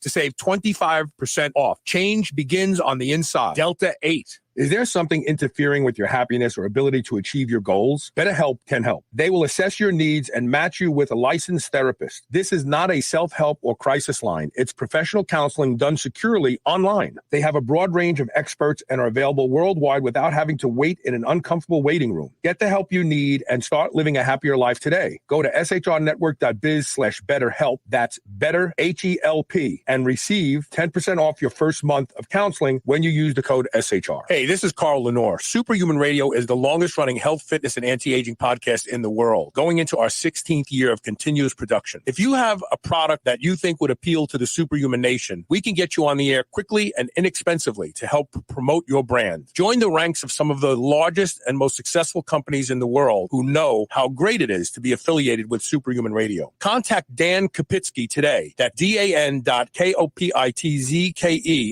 to save 25% off. Change begins on the inside. Delta 8. Is there something interfering with your happiness or ability to achieve your goals? BetterHelp can help. They will assess your needs and match you with a licensed therapist. This is not a self-help or crisis line. It's professional counseling done securely online. They have a broad range of experts and are available worldwide without having to wait in an uncomfortable waiting room. Get the help you need and start living a happier life today. Go to shrnetwork.biz/betterhelp. That's better, HELP, and receive 10% off your first month of counseling when you use the code SHR. Hey, this is Carl Lenore. Superhuman Radio is the longest running health, fitness, and anti-aging podcast in the world, going into our 16th year of continuous production. If you have a product that you think would appeal to the superhuman nation, we can get you on the air quickly and inexpensively to help promote your brand. Join the ranks of some of the largest and most successful companies in the world who know how great it is to be affiliated with Superhuman Radio. Contact Dan Kapitsky today. That's DAN.KOPITZKE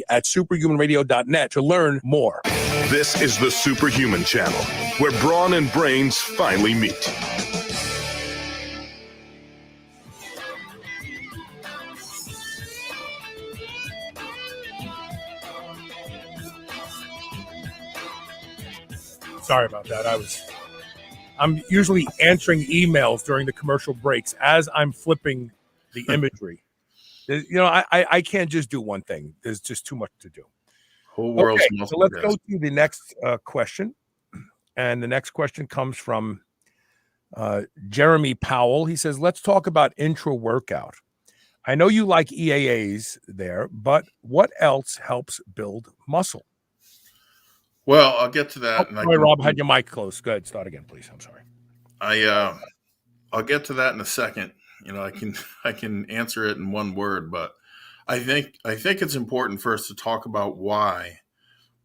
at superhumanradio.net to learn more. This is the Superhuman Channel, where brawn and brains finally meet. Sorry about that. I'm usually answering emails during the commercial breaks as I'm flipping the imagery. I can't just do one thing. There's just too much to do. Whole world's Okay, so let's go to the next question. And the next question comes from Jeremy Powell. He says, let's talk about intra-workout. I know you like EAAs there, but what else helps build muscle? Well, I'll get to that. Sorry, Rob, had your mic closed. Go ahead, start again, please. I'm sorry. I'll get to that in a second. I can answer it in one word, but I think it's important first to talk about why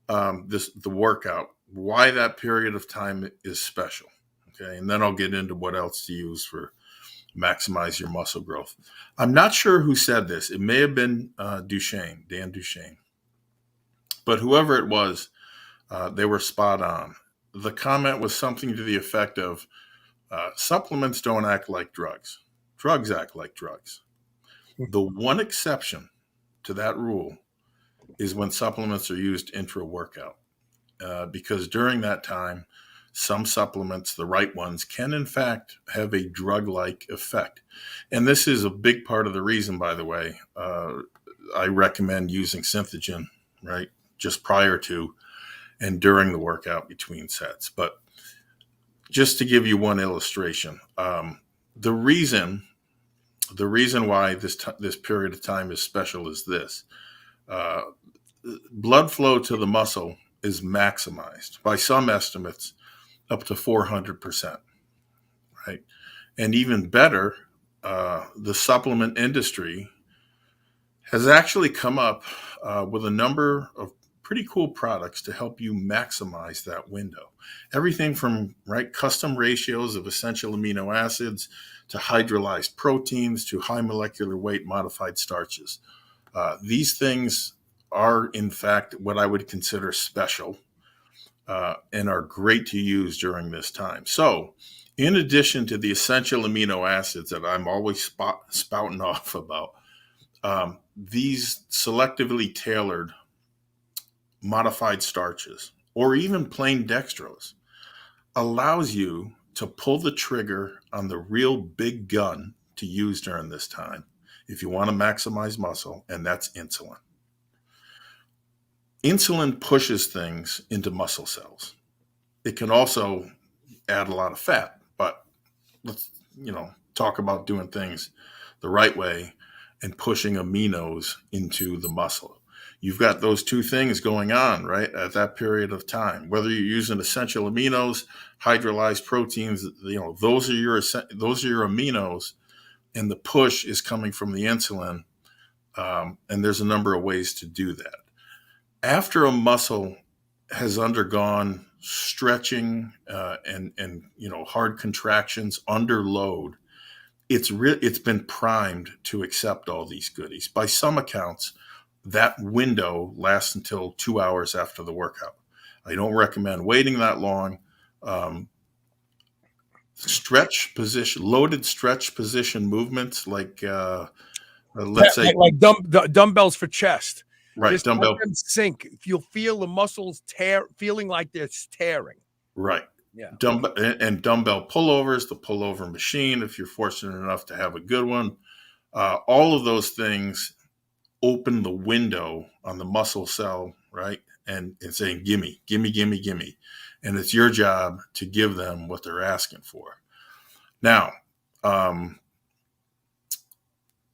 the workout, why that period of time is special. Okay, and then I'll get into what else to use for maximize your muscle growth. I'm not sure who said this. It may have been Dan Duchesne, but whoever it was, they were spot on. The comment was something to the effect of, supplements don't act like drugs. Drugs act like drugs. The one exception to that rule is when supplements are used intra-workout, because during that time, some supplements, the right ones, can in fact have a drug-like effect. And this is a big part of the reason, by the way, I recommend using Synthogen, right, just prior to and during the workout between sets. But just to give you one illustration, the reason why this period of time is special is this. Blood flow to the muscle is maximized by some estimates up to 400%, right? And even better, the supplement industry has actually come up with a number of pretty cool products to help you maximize that window. Everything from custom ratios of essential amino acids to hydrolyzed proteins to high molecular weight modified starches. These things are, in fact, what I would consider special and are great to use during this time. So, in addition to the essential amino acids that I'm always spouting off about, these selectively tailored modified starches, or even plain dextrose, allows you to pull the trigger on the real big gun to use during this time if you want to maximize muscle, and that's insulin. Insulin pushes things into muscle cells. It can also add a lot of fat, but let's talk about doing things the right way and pushing aminos into the muscle. You've got those two things going on, right, at that period of time. Whether you're using essential aminos, hydrolyzed proteins, those are your aminos, and the push is coming from the insulin. And there's a number of ways to do that. After a muscle has undergone stretching and hard contractions under load, it's been primed to accept all these goodies. By some accounts, that window lasts until 2 hours after the workout. I don't recommend waiting that long. Loaded stretch position movements like let's say like dumbbells for chest. Right, just dumbbell. Let them sink. You'll feel the muscles feeling like they're tearing. Right. Yeah. Dumbbell pullovers, the pullover machine, if you're fortunate enough to have a good one. All of those things open the window on the muscle cell, right? And saying, gimme. And it's your job to give them what they're asking for. Now, I'm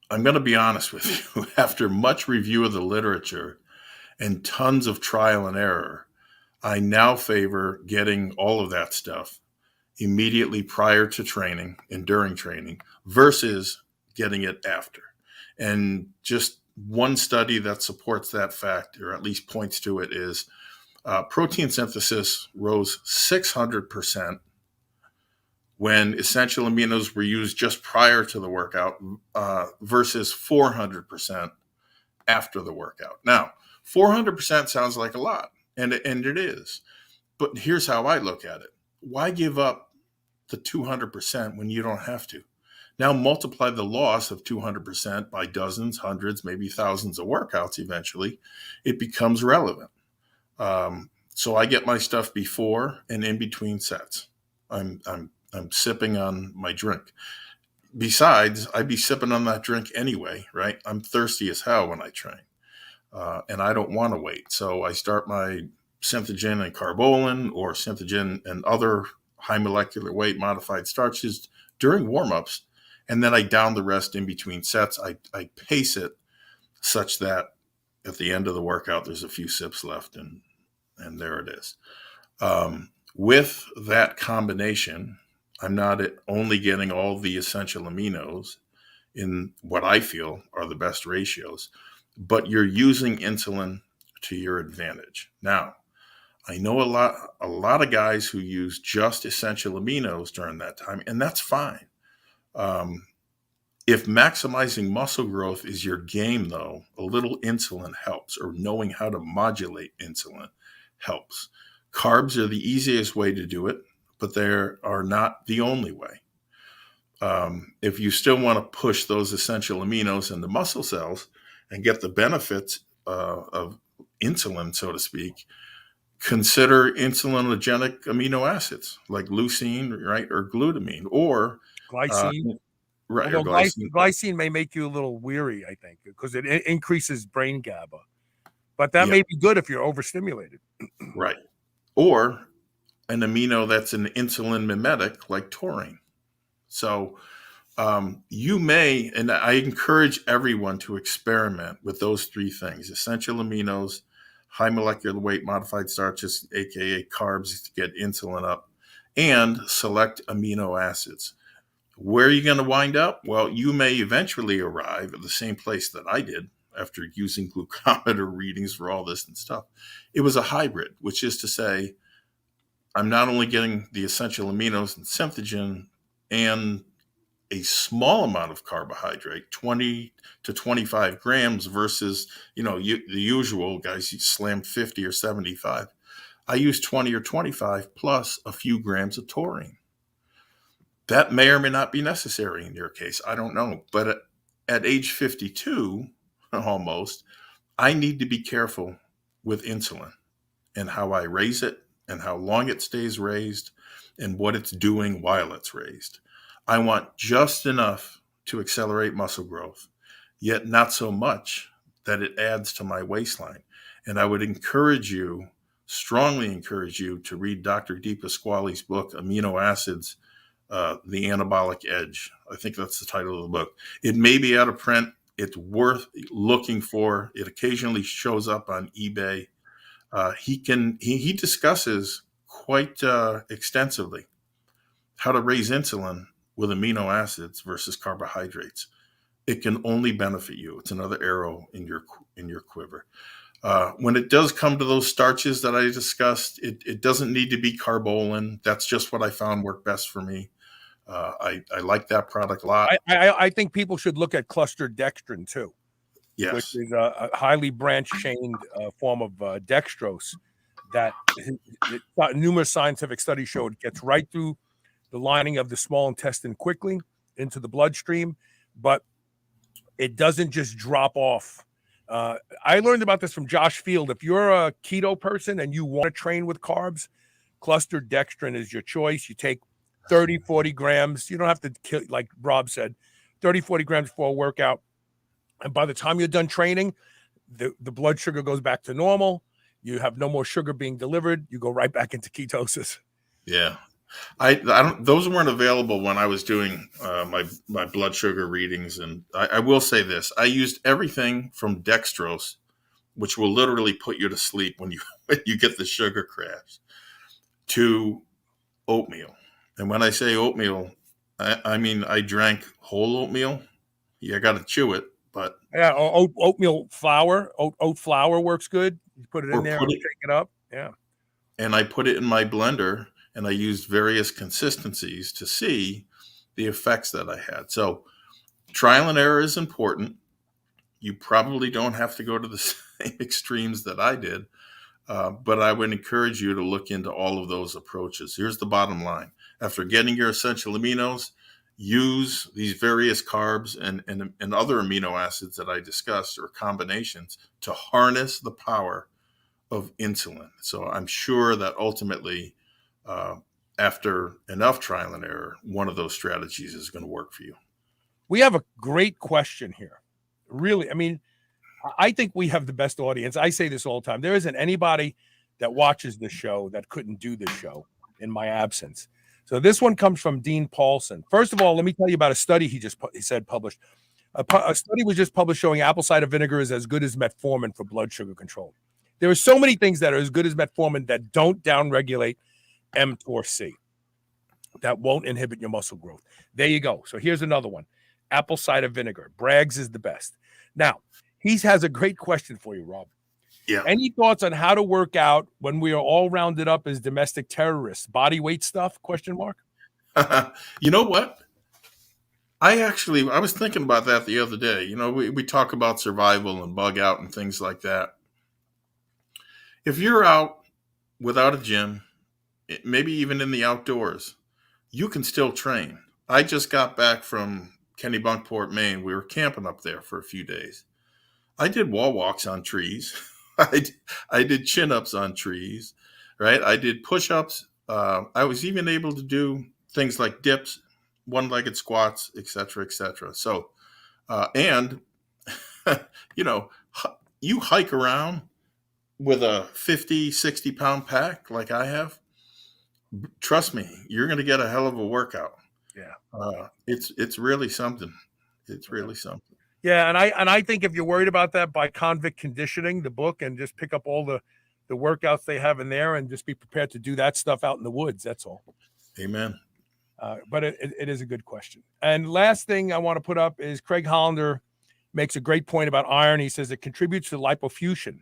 going to be honest with you. After much review of the literature and tons of trial and error, I now favor getting all of that stuff immediately prior to training and during training versus getting it after. And just one study that supports that fact, or at least points to it, is protein synthesis rose 600% when essential aminos were used just prior to the workout versus 400% after the workout. Now, 400% sounds like a lot, and it is. But here's how I look at it. Why give up the 200% when you don't have to? Now multiply the loss of 200% by dozens, hundreds, maybe thousands of workouts eventually. It becomes relevant. So I get my stuff before and in between sets. I'm sipping on my drink. Besides, I'd be sipping on that drink anyway, right? I'm thirsty as hell when I train. And I don't want to wait. So I start my Synthogen and Carbolin, or Synthogen and other high molecular weight modified starches during warm-ups. And then I down the rest in between sets. I pace it such that at the end of the workout, there's a few sips left, and there it is. With that combination, I'm not only getting all the essential aminos in what I feel are the best ratios, but you're using insulin to your advantage. Now, I know a lot of guys who use just essential aminos during that time, and that's fine. If maximizing muscle growth is your game, though, a little insulin helps, or knowing how to modulate insulin helps. Carbs are the easiest way to do it, but they are not the only way. If you still want to push those essential aminos into muscle cells and get the benefits of insulin, so to speak, consider insulinogenic amino acids like leucine, right, or glutamine, or glycine. Right. Although glycine may make you a little weary, I think, because it increases brain GABA. But that may be good if you're overstimulated. Right. Or an amino that's an insulin mimetic like taurine. So you may, and I encourage everyone to experiment with those three things: essential aminos, high molecular weight modified starches, aka carbs, to get insulin up, and select amino acids. Where are you going to wind up? Well, you may eventually arrive at the same place that I did. after using glucometer readings for all this and stuff. It was a hybrid, which is to say, I'm not only getting the essential aminos and synthogen and a small amount of carbohydrate, 20 to 25 grams versus, the usual guys, you slam 50 or 75. I use 20 or 25 plus a few grams of taurine. That may or may not be necessary in your case. I don't know. But at age 52, almost, I need to be careful with insulin and how I raise it and how long it stays raised and what it's doing while it's raised. I want just enough to accelerate muscle growth, yet not so much that it adds to my waistline. And I would strongly encourage you to read Dr. Deepa Pasquale's book, Amino Acids, The Anabolic Edge. I think that's the title of the book. It may be out of print. It's worth looking for. It occasionally shows up on eBay. He discusses quite extensively how to raise insulin with amino acids versus carbohydrates. It can only benefit you. It's another arrow in your quiver. When it does come to those starches that I discussed, it doesn't need to be carbolin. That's just what I found worked best for me. I like that product a lot. I think people should look at clustered dextrin too. Yes. Which is a highly branch-chained form of dextrose that numerous scientific studies showed it gets right through the lining of the small intestine quickly into the bloodstream, but it doesn't just drop off. I learned about this from Josh Field. If you're a keto person and you want to train with carbs, clustered dextrin is your choice. You take 30, 40 grams. You don't have to kill, like Rob said, 30, 40 grams for a workout. And by the time you're done training, the blood sugar goes back to normal. You have no more sugar being delivered. You go right back into ketosis. Yeah. I don't, those weren't available when I was doing my blood sugar readings. And I will say this, I used everything from dextrose, which will literally put you to sleep when you get the sugar crash, to oatmeal. And when I say oatmeal, I mean, I drank whole oatmeal. You got to chew it, but yeah, oatmeal flour, oat flour works good. You put it in there and shake it up. Yeah. And I put it in my blender and I used various consistencies to see the effects that I had. So trial and error is important. You probably don't have to go to the same extremes that I did, but I would encourage you to look into all of those approaches. Here's the bottom line. After getting your essential aminos, use these various carbs and other amino acids that I discussed, or combinations, to harness the power of insulin. So I'm sure that ultimately, after enough trial and error, one of those strategies is going to work for you. We have a great question here. Really, I mean, I think we have the best audience. I say this all the time. There isn't anybody that watches this show that couldn't do this show in my absence. So this one comes from Dean Paulson. First of all, let me tell you about a study he said published. A study was just published showing apple cider vinegar is as good as metformin for blood sugar control. There are so many things that are as good as metformin that don't downregulate mTOR-C, that won't inhibit your muscle growth. There you go. So here's another one. Apple cider vinegar. Bragg's is the best. Now, he has a great question for you, Rob. Yeah. Any thoughts on how to work out when we are all rounded up as domestic terrorists? Body weight stuff? Question mark. You know what? I was thinking about that the other day. You know, we talk about survival and bug out and things like that. If you're out without a gym, maybe even in the outdoors, you can still train. I just got back from Kennebunkport, Maine. We were camping up there for a few days. I did wall walks on trees. I did chin-ups on trees, right? I did push-ups. I was even able to do things like dips, one-legged squats, et cetera, et cetera. So, and, you know, you hike around with a 50, 60-pound pack like I have, trust me, you're going to get a hell of a workout. Yeah. It's really something. It's really something. Yeah, and I think if you're worried about that, buy Convict Conditioning, the book, and just pick up all the workouts they have in there and just be prepared to do that stuff out in the woods. That's all. Amen. But it is a good question. And last thing I want to put up is Craig Hollander makes a great point about iron. He says it contributes to lipofuscin,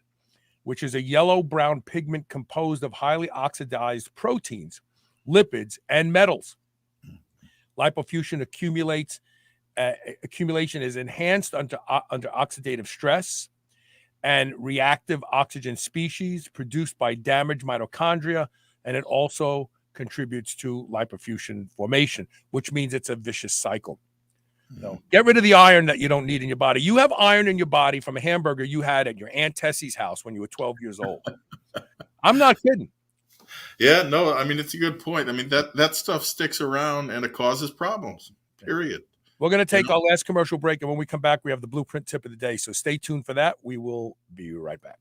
which is a yellow-brown pigment composed of highly oxidized proteins, lipids, and metals. Lipofuscin accumulation is enhanced under oxidative stress and reactive oxygen species produced by damaged mitochondria, and it also contributes to lipofuscin formation, which means it's a vicious cycle. So get rid of the iron that you don't need in your body. You have iron in your body from a hamburger you had at your Aunt Tessie's house when you were 12 years old. I'm not kidding. Yeah, no, I mean, it's a good point. I mean, that stuff sticks around and it causes problems, period. We're going to take our last commercial break, and when we come back, we have the blueprint tip of the day. So stay tuned for that. We will be right back.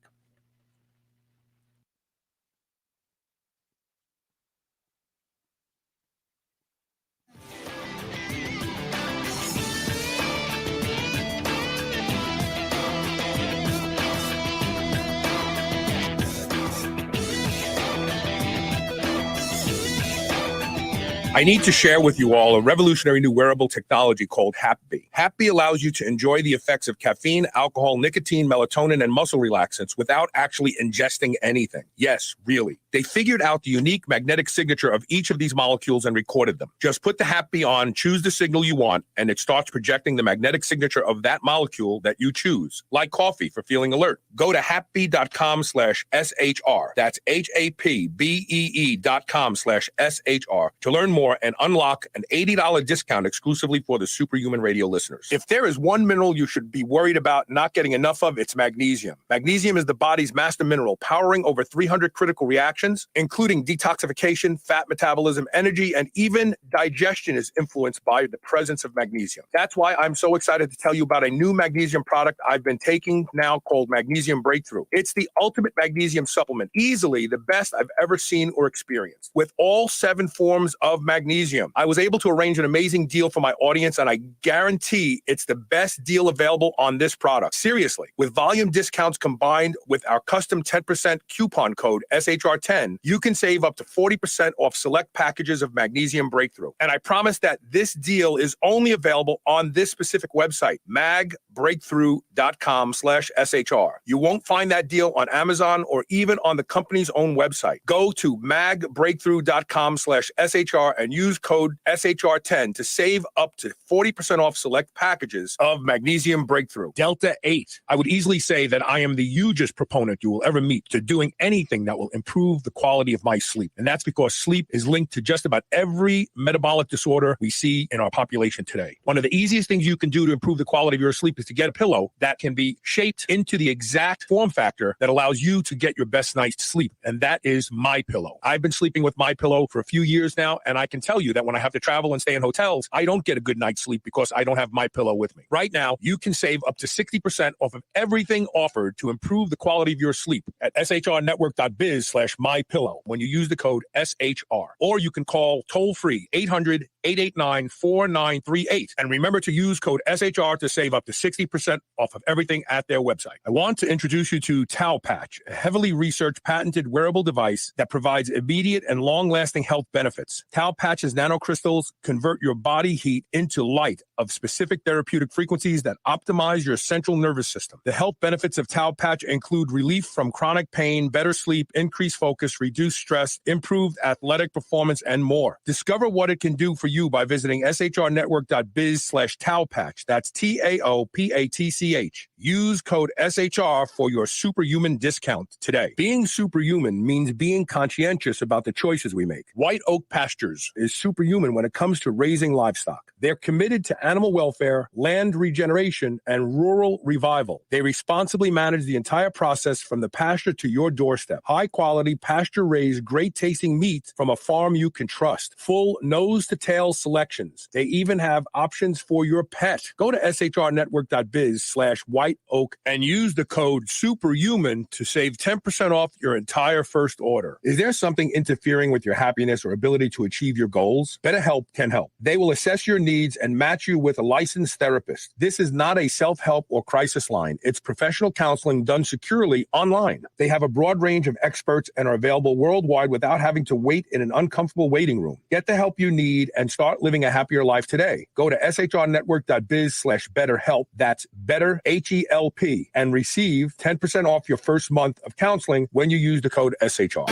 I need to share with you all a revolutionary new wearable technology called HapBee. HapBee allows you to enjoy the effects of caffeine, alcohol, nicotine, melatonin, and muscle relaxants without actually ingesting anything. Yes, really. They figured out the unique magnetic signature of each of these molecules and recorded them. Just put the HapBee on, choose the signal you want, and it starts projecting the magnetic signature of that molecule that you choose, like coffee for feeling alert. Go to hapbee.com/SHR. That's HAPBEE.com/SHR to learn more and unlock an $80 discount exclusively for the Superhuman Radio listeners. If there is one mineral you should be worried about not getting enough of, it's magnesium. Magnesium is the body's master mineral, powering over 300 critical reactions, including detoxification, fat metabolism, energy, and even digestion is influenced by the presence of magnesium. That's why I'm so excited to tell you about a new magnesium product I've been taking now called Magnesium Breakthrough. It's the ultimate magnesium supplement, easily the best I've ever seen or experienced. With all 7 forms of magnesium, I was able to arrange an amazing deal for my audience, and I guarantee it's the best deal available on this product. Seriously, with volume discounts combined with our custom 10% coupon code SHR10, you can save up to 40% off select packages of Magnesium Breakthrough. And I promise that this deal is only available on this specific website, magbreakthrough.com/SHR. You won't find that deal on Amazon or even on the company's own website. Go to magbreakthrough.com/SHR and use code SHR10 to save up to 40% off select packages of Magnesium Breakthrough. Delta 8. I would easily say that I am the hugest proponent you will ever meet to doing anything that will improve the quality of my sleep. And that's because sleep is linked to just about every metabolic disorder we see in our population today. One of the easiest things you can do to improve the quality of your sleep is to get a pillow that can be shaped into the exact form factor that allows you to get your best night's sleep. And that is MyPillow. I've been sleeping with MyPillow for a few years now, and I can tell you that when I have to travel and stay in hotels, I don't get a good night's sleep because I don't have MyPillow with me. Right now, you can save up to 60% off of everything offered to improve the quality of your sleep at shrnetwork.biz/MyPillow when you use the code SHR. Or you can call toll-free 800-889-4938. And remember to use code SHR to save up to 60% off of everything at their website. I want to introduce you to Tau Patch, a heavily researched patented wearable device that provides immediate and long-lasting health benefits. Tau Patch's nanocrystals convert your body heat into light of specific therapeutic frequencies that optimize your central nervous system. The health benefits of Tau Patch include relief from chronic pain, better sleep, increased focus, reduced stress, improved athletic performance, and more. Discover what it can do for you by visiting shrnetwork.biz/Tau Patch. That's TAOPATCH. Use code SHR for your superhuman discount today. Being superhuman means being conscientious about the choices we make. White Oak Pastures is superhuman when it comes to raising livestock. They're committed to animal welfare, land regeneration, and rural revival. They responsibly manage the entire process from the pasture to your doorstep. High-quality, pasture-raised, great-tasting meat from a farm you can trust. Full nose-to-tail selections. They even have options for your pet. Go to shrnetwork.biz/White white oak and use the code SUPERHUMAN to save 10% off your entire first order. Is there something interfering with your happiness or ability to achieve your goals? BetterHelp can help. They will assess your needs and match you with a licensed therapist. This is not a self-help or crisis line. It's professional counseling done securely online. They have a broad range of experts and are available worldwide without having to wait in an uncomfortable waiting room. Get the help you need and start living a happier life today. Go to shrnetwork.biz/betterhelp. That's better, HELP, and receive 10% off your first month of counseling when you use the code SHR.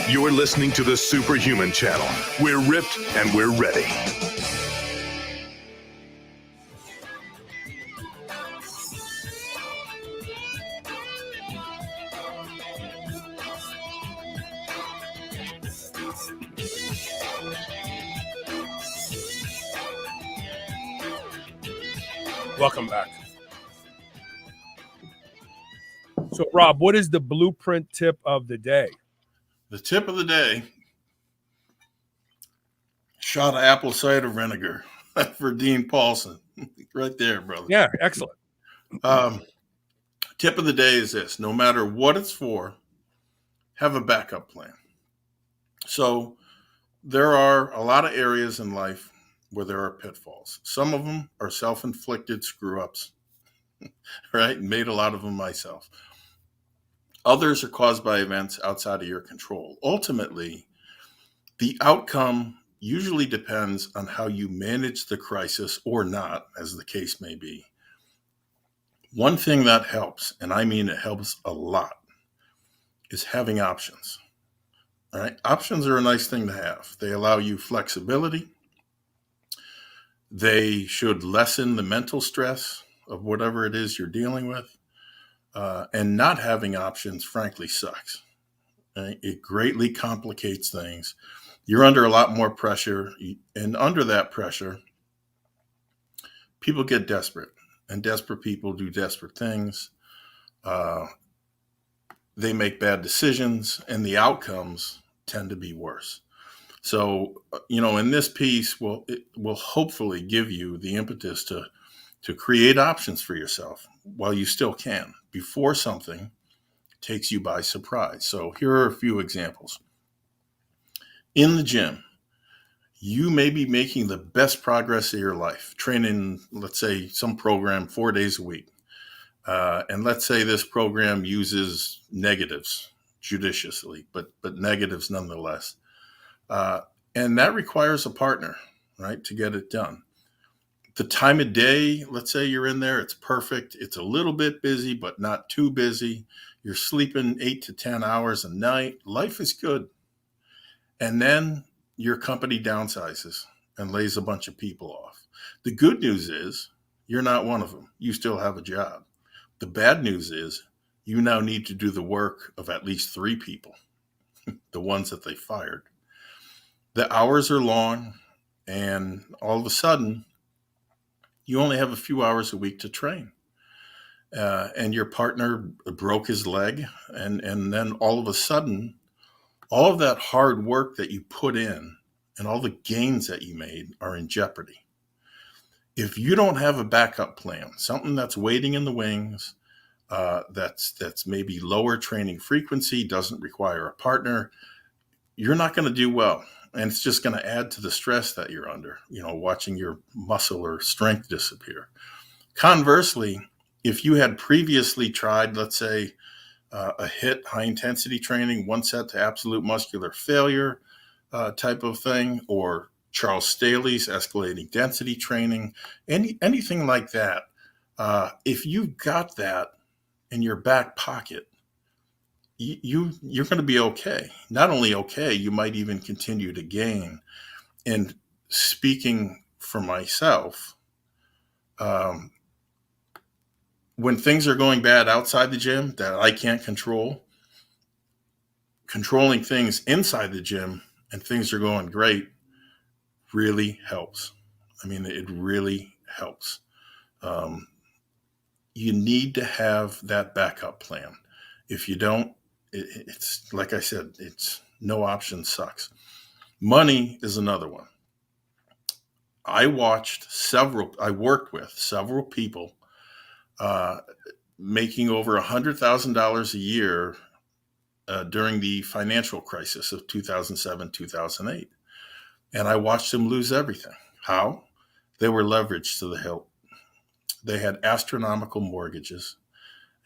You're listening to the Superhuman Channel. We're ripped and we're ready. Welcome back. So, Rob, what is the blueprint tip of the day? The tip of the day, shot of apple cider vinegar for Dean Paulson. Right there, brother. Yeah, excellent. Tip of the day is this: no matter what it's for, have a backup plan. So there are a lot of areas in life where there are pitfalls. Some of them are self-inflicted screw-ups, right? Made a lot of them myself. Others are caused by events outside of your control. Ultimately, the outcome usually depends on how you manage the crisis or not, as the case may be. One thing that helps, and I mean it helps a lot, is having options. All right? Options are a nice thing to have. They allow you flexibility. They should lessen the mental stress of whatever it is you're dealing with. And not having options, frankly, sucks. Right? It greatly complicates things. You're under a lot more pressure. And under that pressure, people get desperate. And desperate people do desperate things. They make bad decisions, and the outcomes tend to be worse. So, in this piece, it will hopefully give you the impetus to create options for yourself while you still can, before something takes you by surprise. So here are a few examples. In the gym, you may be making the best progress of your life, training, let's say, some program 4 days a week. And let's say this program uses negatives judiciously, but negatives nonetheless. And that requires a partner, right, to get it done. The time of day, let's say you're in there, it's perfect. It's a little bit busy, but not too busy. You're sleeping 8 to 10 hours a night. Life is good. And then your company downsizes and lays a bunch of people off. The good news is you're not one of them. You still have a job. The bad news is you now need to do the work of at least 3 people, the ones that they fired. The hours are long, and all of a sudden, you only have a few hours a week to train. And your partner broke his leg, and then all of a sudden, all of that hard work that you put in and all the gains that you made are in jeopardy. If you don't have a backup plan, something that's waiting in the wings, that's maybe lower training frequency, doesn't require a partner, you're not going to do well. And it's just going to add to the stress that you're under, watching your muscle or strength disappear. Conversely, if you had previously tried, let's say, a HIIT, high intensity training, 1 set to absolute muscular failure type of thing, or Charles Staley's escalating density training, anything like that, if you've got that in your back pocket, you're going to be okay. Not only okay, you might even continue to gain. And speaking for myself, when things are going bad outside the gym that I can't control, controlling things inside the gym and things are going great really helps. I mean, it really helps. You need to have that backup plan. If you don't, it's like I said, it's no option sucks. Money is another one. I worked with several people uh, making over $100,000 a year during the financial crisis of 2007, 2008. And I watched them lose everything. How? They were leveraged to the hilt. They had astronomical mortgages,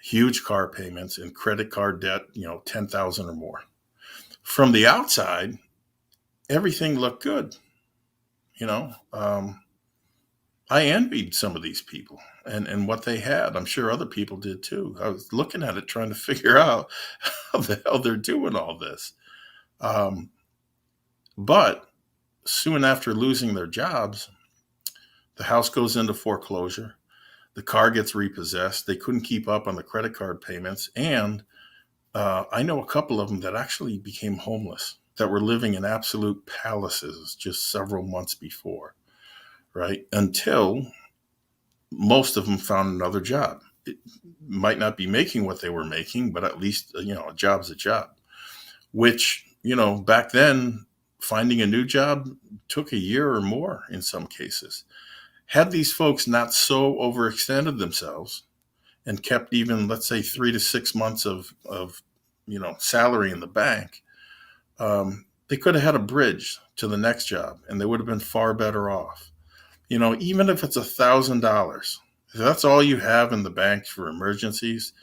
huge car payments, and credit card debt, 10,000 or more. From the outside, everything looked good. I envied some of these people and what they had. I'm sure other people did too. I was looking at it, trying to figure out how the hell they're doing all this. But soon after losing their jobs, the house goes into foreclosure. The car gets repossessed. They couldn't keep up on the credit card payments. And I know a couple of them that actually became homeless, that were living in absolute palaces just several months before, right? Until most of them found another job. It might not be making what they were making, but at least, a job's a job, which, back then, finding a new job took a year or more in some cases. Had these folks not so overextended themselves and kept even, let's say, 3 to 6 months of salary in the bank, they could have had a bridge to the next job and they would have been far better off. Even if it's $1,000, if that's all you have in the bank for emergencies,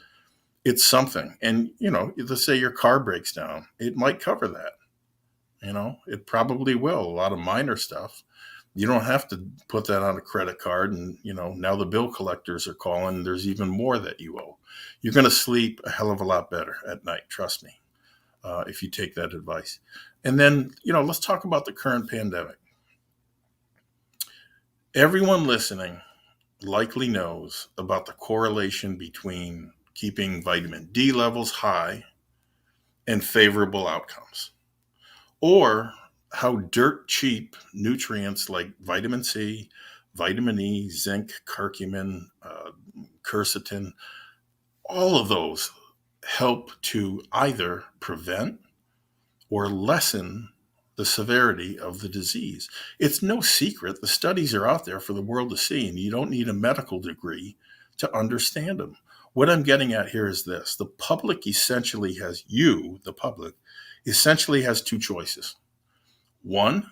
it's something. And, let's say your car breaks down, it might cover that. It probably will. A lot of minor stuff. You don't have to put that on a credit card. And, now the bill collectors are calling. There's even more that you owe. You're going to sleep a hell of a lot better at night. Trust me, if you take that advice. And then, let's talk about the current pandemic. Everyone listening likely knows about the correlation between keeping vitamin D levels high and favorable outcomes, or how dirt cheap nutrients like vitamin C, vitamin E, zinc, curcumin, quercetin, all of those help to either prevent or lessen the severity of the disease. It's no secret. The studies are out there for the world to see, and you don't need a medical degree to understand them. What I'm getting at here is this. The public essentially has, the public, essentially has two choices. One,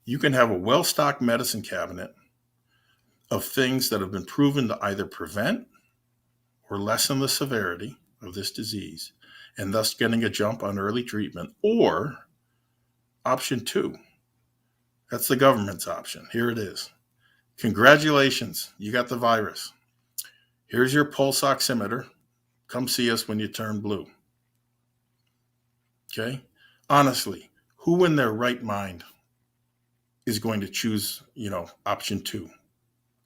you can have a well-stocked medicine cabinet of things that have been proven to either prevent or lessen the severity of this disease, and thus getting a jump on early treatment. Or option two, that's the government's option. Here it is. Congratulations, you got the virus. Here's your pulse oximeter. Come see us when you turn blue. Okay? Honestly, who in their right mind is going to choose, option two?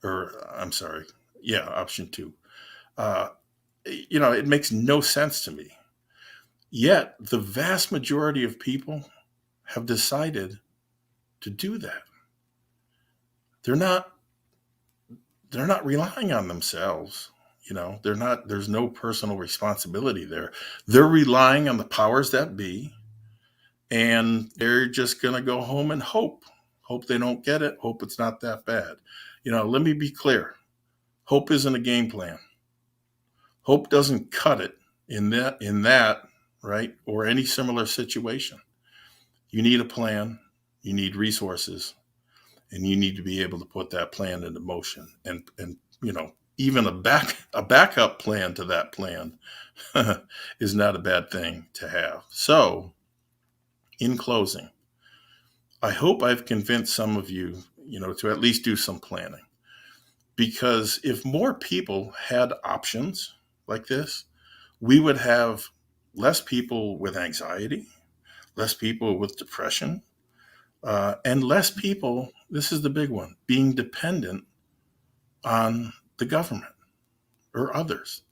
Option two. It makes no sense to me. Yet the vast majority of people have decided to do that. They're not relying on themselves. There's no personal responsibility there. They're relying on the powers that be, and they're just going to go home and hope they don't get it. Hope it's not that bad. Let me be clear. Hope isn't a game plan. Hope doesn't cut it in that, right? Or any similar situation. You need a plan, you need resources, and you need to be able to put that plan into motion. And even a backup plan to that plan is not a bad thing to have. So, in closing, I hope I've convinced some of you, to at least do some planning. Because if more people had options like this, we would have less people with anxiety, less people with depression, and less people, this is the big one, being dependent on the government or others.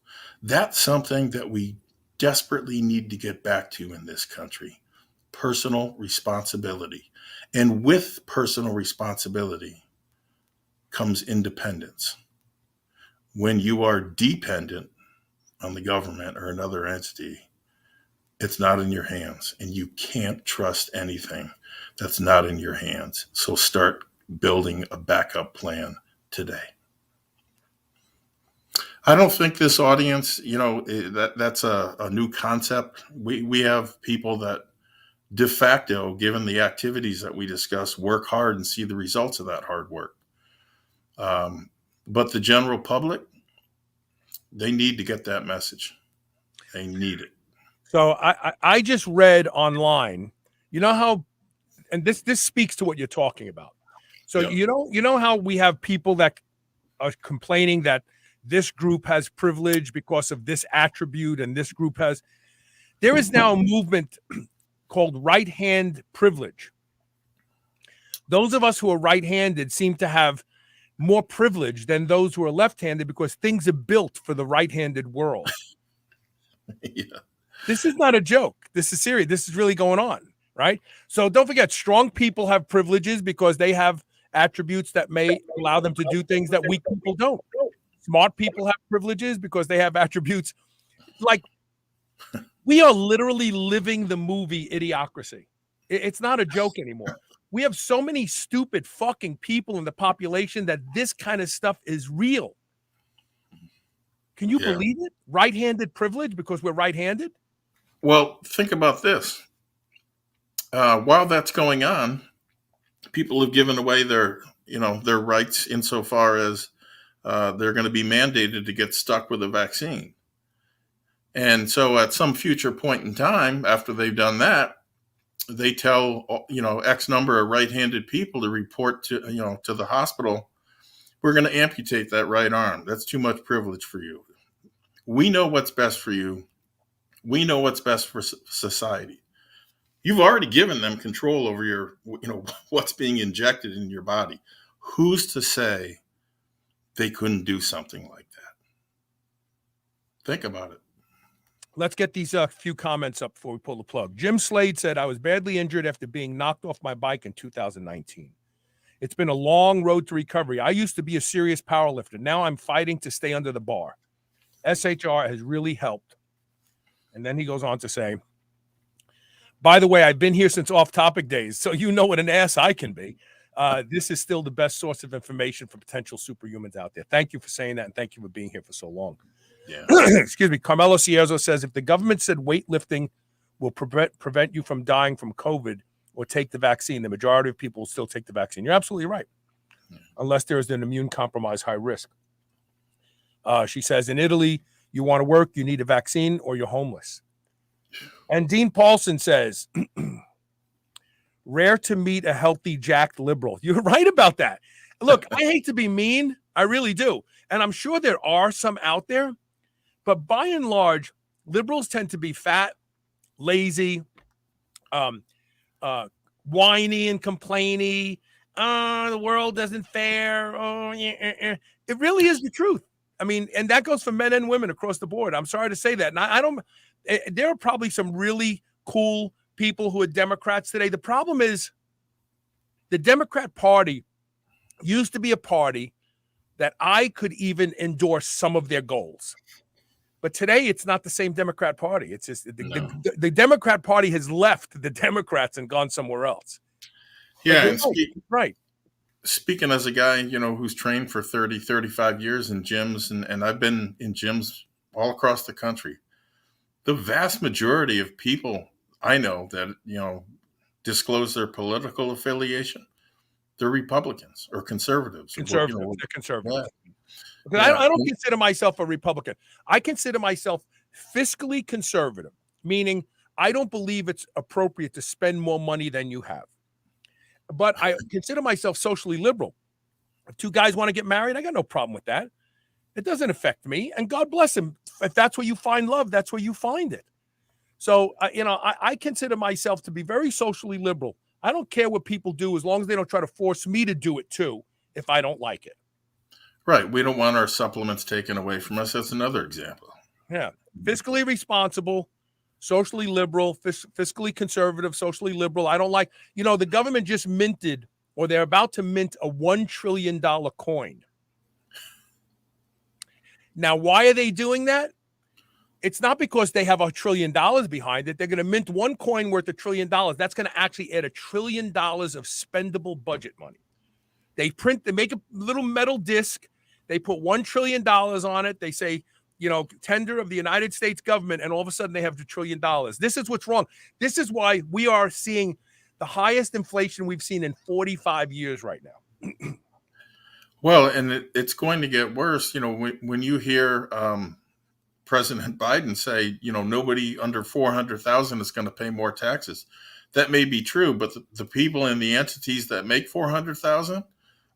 That's something that we desperately need to get back to in this country. Personal responsibility. And with personal responsibility comes independence. When you are dependent on the government or another entity, it's not in your hands, and you can't trust anything that's not in your hands. So start building a backup plan today. I don't think this audience, that's a new concept. We have people that de facto, given the activities that we discuss, work hard and see the results of that hard work. But the general public, they need to get that message. They need it. So I just read online, you know how, and this speaks to what you're talking about. So Yep. you know how we have people that are complaining that this group has privilege because of this attribute and this group has. There is now a movement called right hand privilege. Those of us who are right-handed seem to have more privilege than those who are left-handed because things are built for the right-handed world. Yeah. This is not a joke. This is serious. This is really going on, right? So don't forget, strong people have privileges because they have attributes that may allow them to do things that weak people don't. Smart people have privileges because they have attributes. Like, we are literally living the movie Idiocracy. It's not a joke anymore. We have so many stupid fucking people in the population that this kind of stuff is real. Can you believe it? Right-handed privilege because we're right-handed? Well, think about this. While that's going on, people have given away their rights insofar as they're going to be mandated to get stuck with a vaccine. And so at some future point in time, after they've done that, they tell, X number of right-handed people to report to the hospital, we're going to amputate that right arm. That's too much privilege for you. We know what's best for you. We know what's best for society. You've already given them control over your, what's being injected in your body. Who's to say they couldn't do something like that? Think about it. Let's get these few comments up before we pull the plug. Jim Slade said, I was badly injured after being knocked off my bike in 2019. It's been a long road to recovery. I used to be a serious powerlifter. Now I'm fighting to stay under the bar. SHR has really helped. And then he goes on to say, by the way, I've been here since off-topic days, so you know what an ass I can be. This is still the best source of information for potential superhumans out there. Thank you for saying that, and thank you for being here for so long. Yeah. Excuse me. Carmelo Cierzo says, if the government said weightlifting will prevent you from dying from COVID or take the vaccine, the majority of people will still take the vaccine. You're absolutely right, unless there is an immune compromise high risk. She says, in Italy, you want to work, you need a vaccine, or you're homeless. And Dean Paulson says, rare to meet a healthy, jacked liberal. You're right about that. Look, I hate to be mean. I really do. And I'm sure there are some out there. But by and large, liberals tend to be fat, lazy, whiny and complainy. The world isn't fair. Oh, yeah. It really is the truth. I mean, and that goes for men and women across the board. I'm sorry to say that. And I don't, there are probably some really cool people who are Democrats today. The problem is the Democrat Party used to be a party that I could even endorse some of their goals. But today, it's not the same Democrat Party. It's just the Democrat Party has left the Democrats and gone somewhere else. Yeah, and right. Speaking as a guy, who's trained for 30, 35 years in gyms, and I've been in gyms all across the country, the vast majority of people I know that, disclose their political affiliation, they're Republicans or conservatives. They're conservatives. Yeah. Because I don't consider myself a Republican. I consider myself fiscally conservative, meaning I don't believe it's appropriate to spend more money than you have. But I consider myself socially liberal. If two guys want to get married, I got no problem with that. It doesn't affect me. And God bless him. If that's where you find love, that's where you find it. So, I consider myself to be very socially liberal. I don't care what people do as long as they don't try to force me to do it too if I don't like it. Right. We don't want our supplements taken away from us. That's another example. Yeah. Fiscally responsible, socially liberal, fiscally conservative, socially liberal. I don't like, the government just minted, or they're about to mint, a $1 trillion coin. Now, why are they doing that? It's not because they have $1 trillion behind it. They're going to mint one coin worth $1 trillion. That's going to actually add $1 trillion of spendable budget money. They make a little metal disc. They put $1 trillion on it. They say, tender of the United States government, and all of a sudden they have $1 trillion. This is what's wrong. This is why we are seeing the highest inflation we've seen in 45 years right now. Well, and it's going to get worse. When you hear President Biden say, nobody under 400,000 is going to pay more taxes. That may be true, but the people in the entities that make 400,000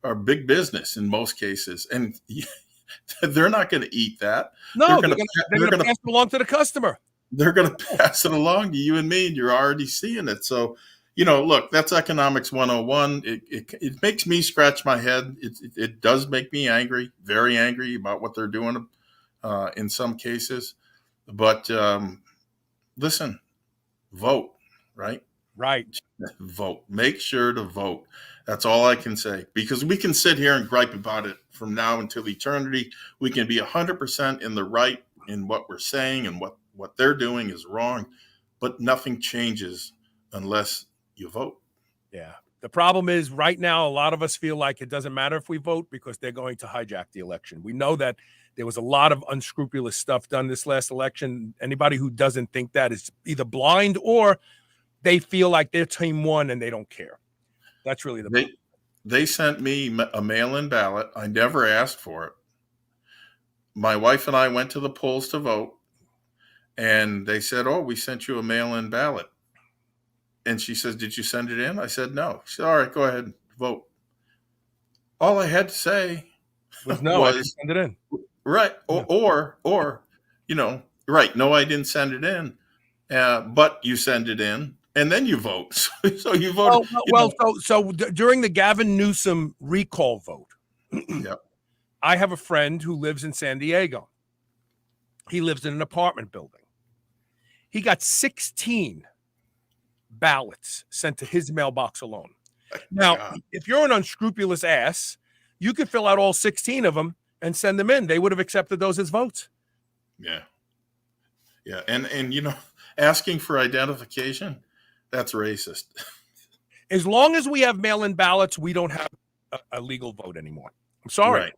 are big business in most cases, and they're not going to eat that. No, they're going to pass it along to the customer. They're going to pass it along to you and me, and you're already seeing it. So, look, that's economics 101. It makes me scratch my head. It does make me angry, very angry about what they're doing in some cases. But listen, vote, right? Right. Vote. Make sure to vote. That's all I can say, because we can sit here and gripe about it from now until eternity. We can be 100% in the right in what we're saying, and what they're doing is wrong, but nothing changes unless you vote. Yeah. The problem is right now, a lot of us feel like it doesn't matter if we vote because they're going to hijack the election. We know that there was a lot of unscrupulous stuff done this last election. Anybody who doesn't think that is either blind or they feel like their team won and they don't care. That's really the problem. They sent me a mail-in ballot. I never asked for it. My wife and I went to the polls to vote, and they said, "Oh, we sent you a mail-in ballot." And she says, "Did you send it in?" I said, "No." She said, "All right, go ahead and vote." All I had to say was, "No, I didn't send it in." Right. Or right. No, I didn't send it in. But you send it in, and then you vote. So you vote. So during the Gavin Newsom recall vote, yep. I have a friend who lives in San Diego. He lives in an apartment building. He got 16 ballots sent to his mailbox alone. Now, if you're an unscrupulous ass, you could fill out all 16 of them and send them in. They would have accepted those as votes. Yeah. Yeah. And asking for identification, that's racist. As long as we have mail-in ballots, we don't have a legal vote anymore. I'm sorry. Right.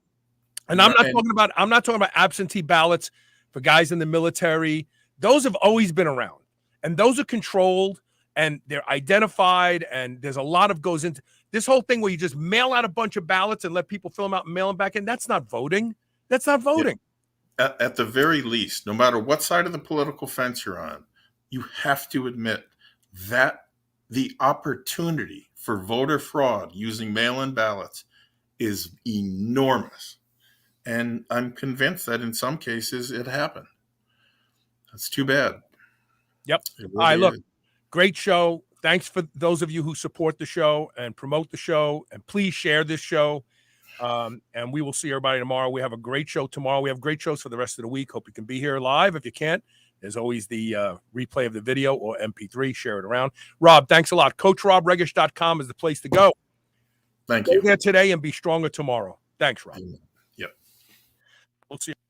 And I'm not talking about absentee ballots for guys in the military. Those have always been around, and those are controlled and they're identified. And there's a lot of goes into this whole thing where you just mail out a bunch of ballots and let people fill them out and mail them back in. That's not voting. That's not voting. Yeah. At the very least, no matter what side of the political fence you're on, you have to admit that the opportunity for voter fraud using mail-in ballots is enormous. And I'm convinced that in some cases it happened. That's too bad. Yep. Really all right, look, great show. Thanks for those of you who support the show and promote the show. And please share this show. And we will see everybody tomorrow. We have a great show tomorrow. We have great shows for the rest of the week. Hope you can be here live. If you can't, there's always the replay of the video or MP3. Share it around. Rob, thanks a lot. CoachRobRegish.com is the place to go. Thank you. Go there today and be stronger tomorrow. Thanks, Rob. Yep. We'll see you.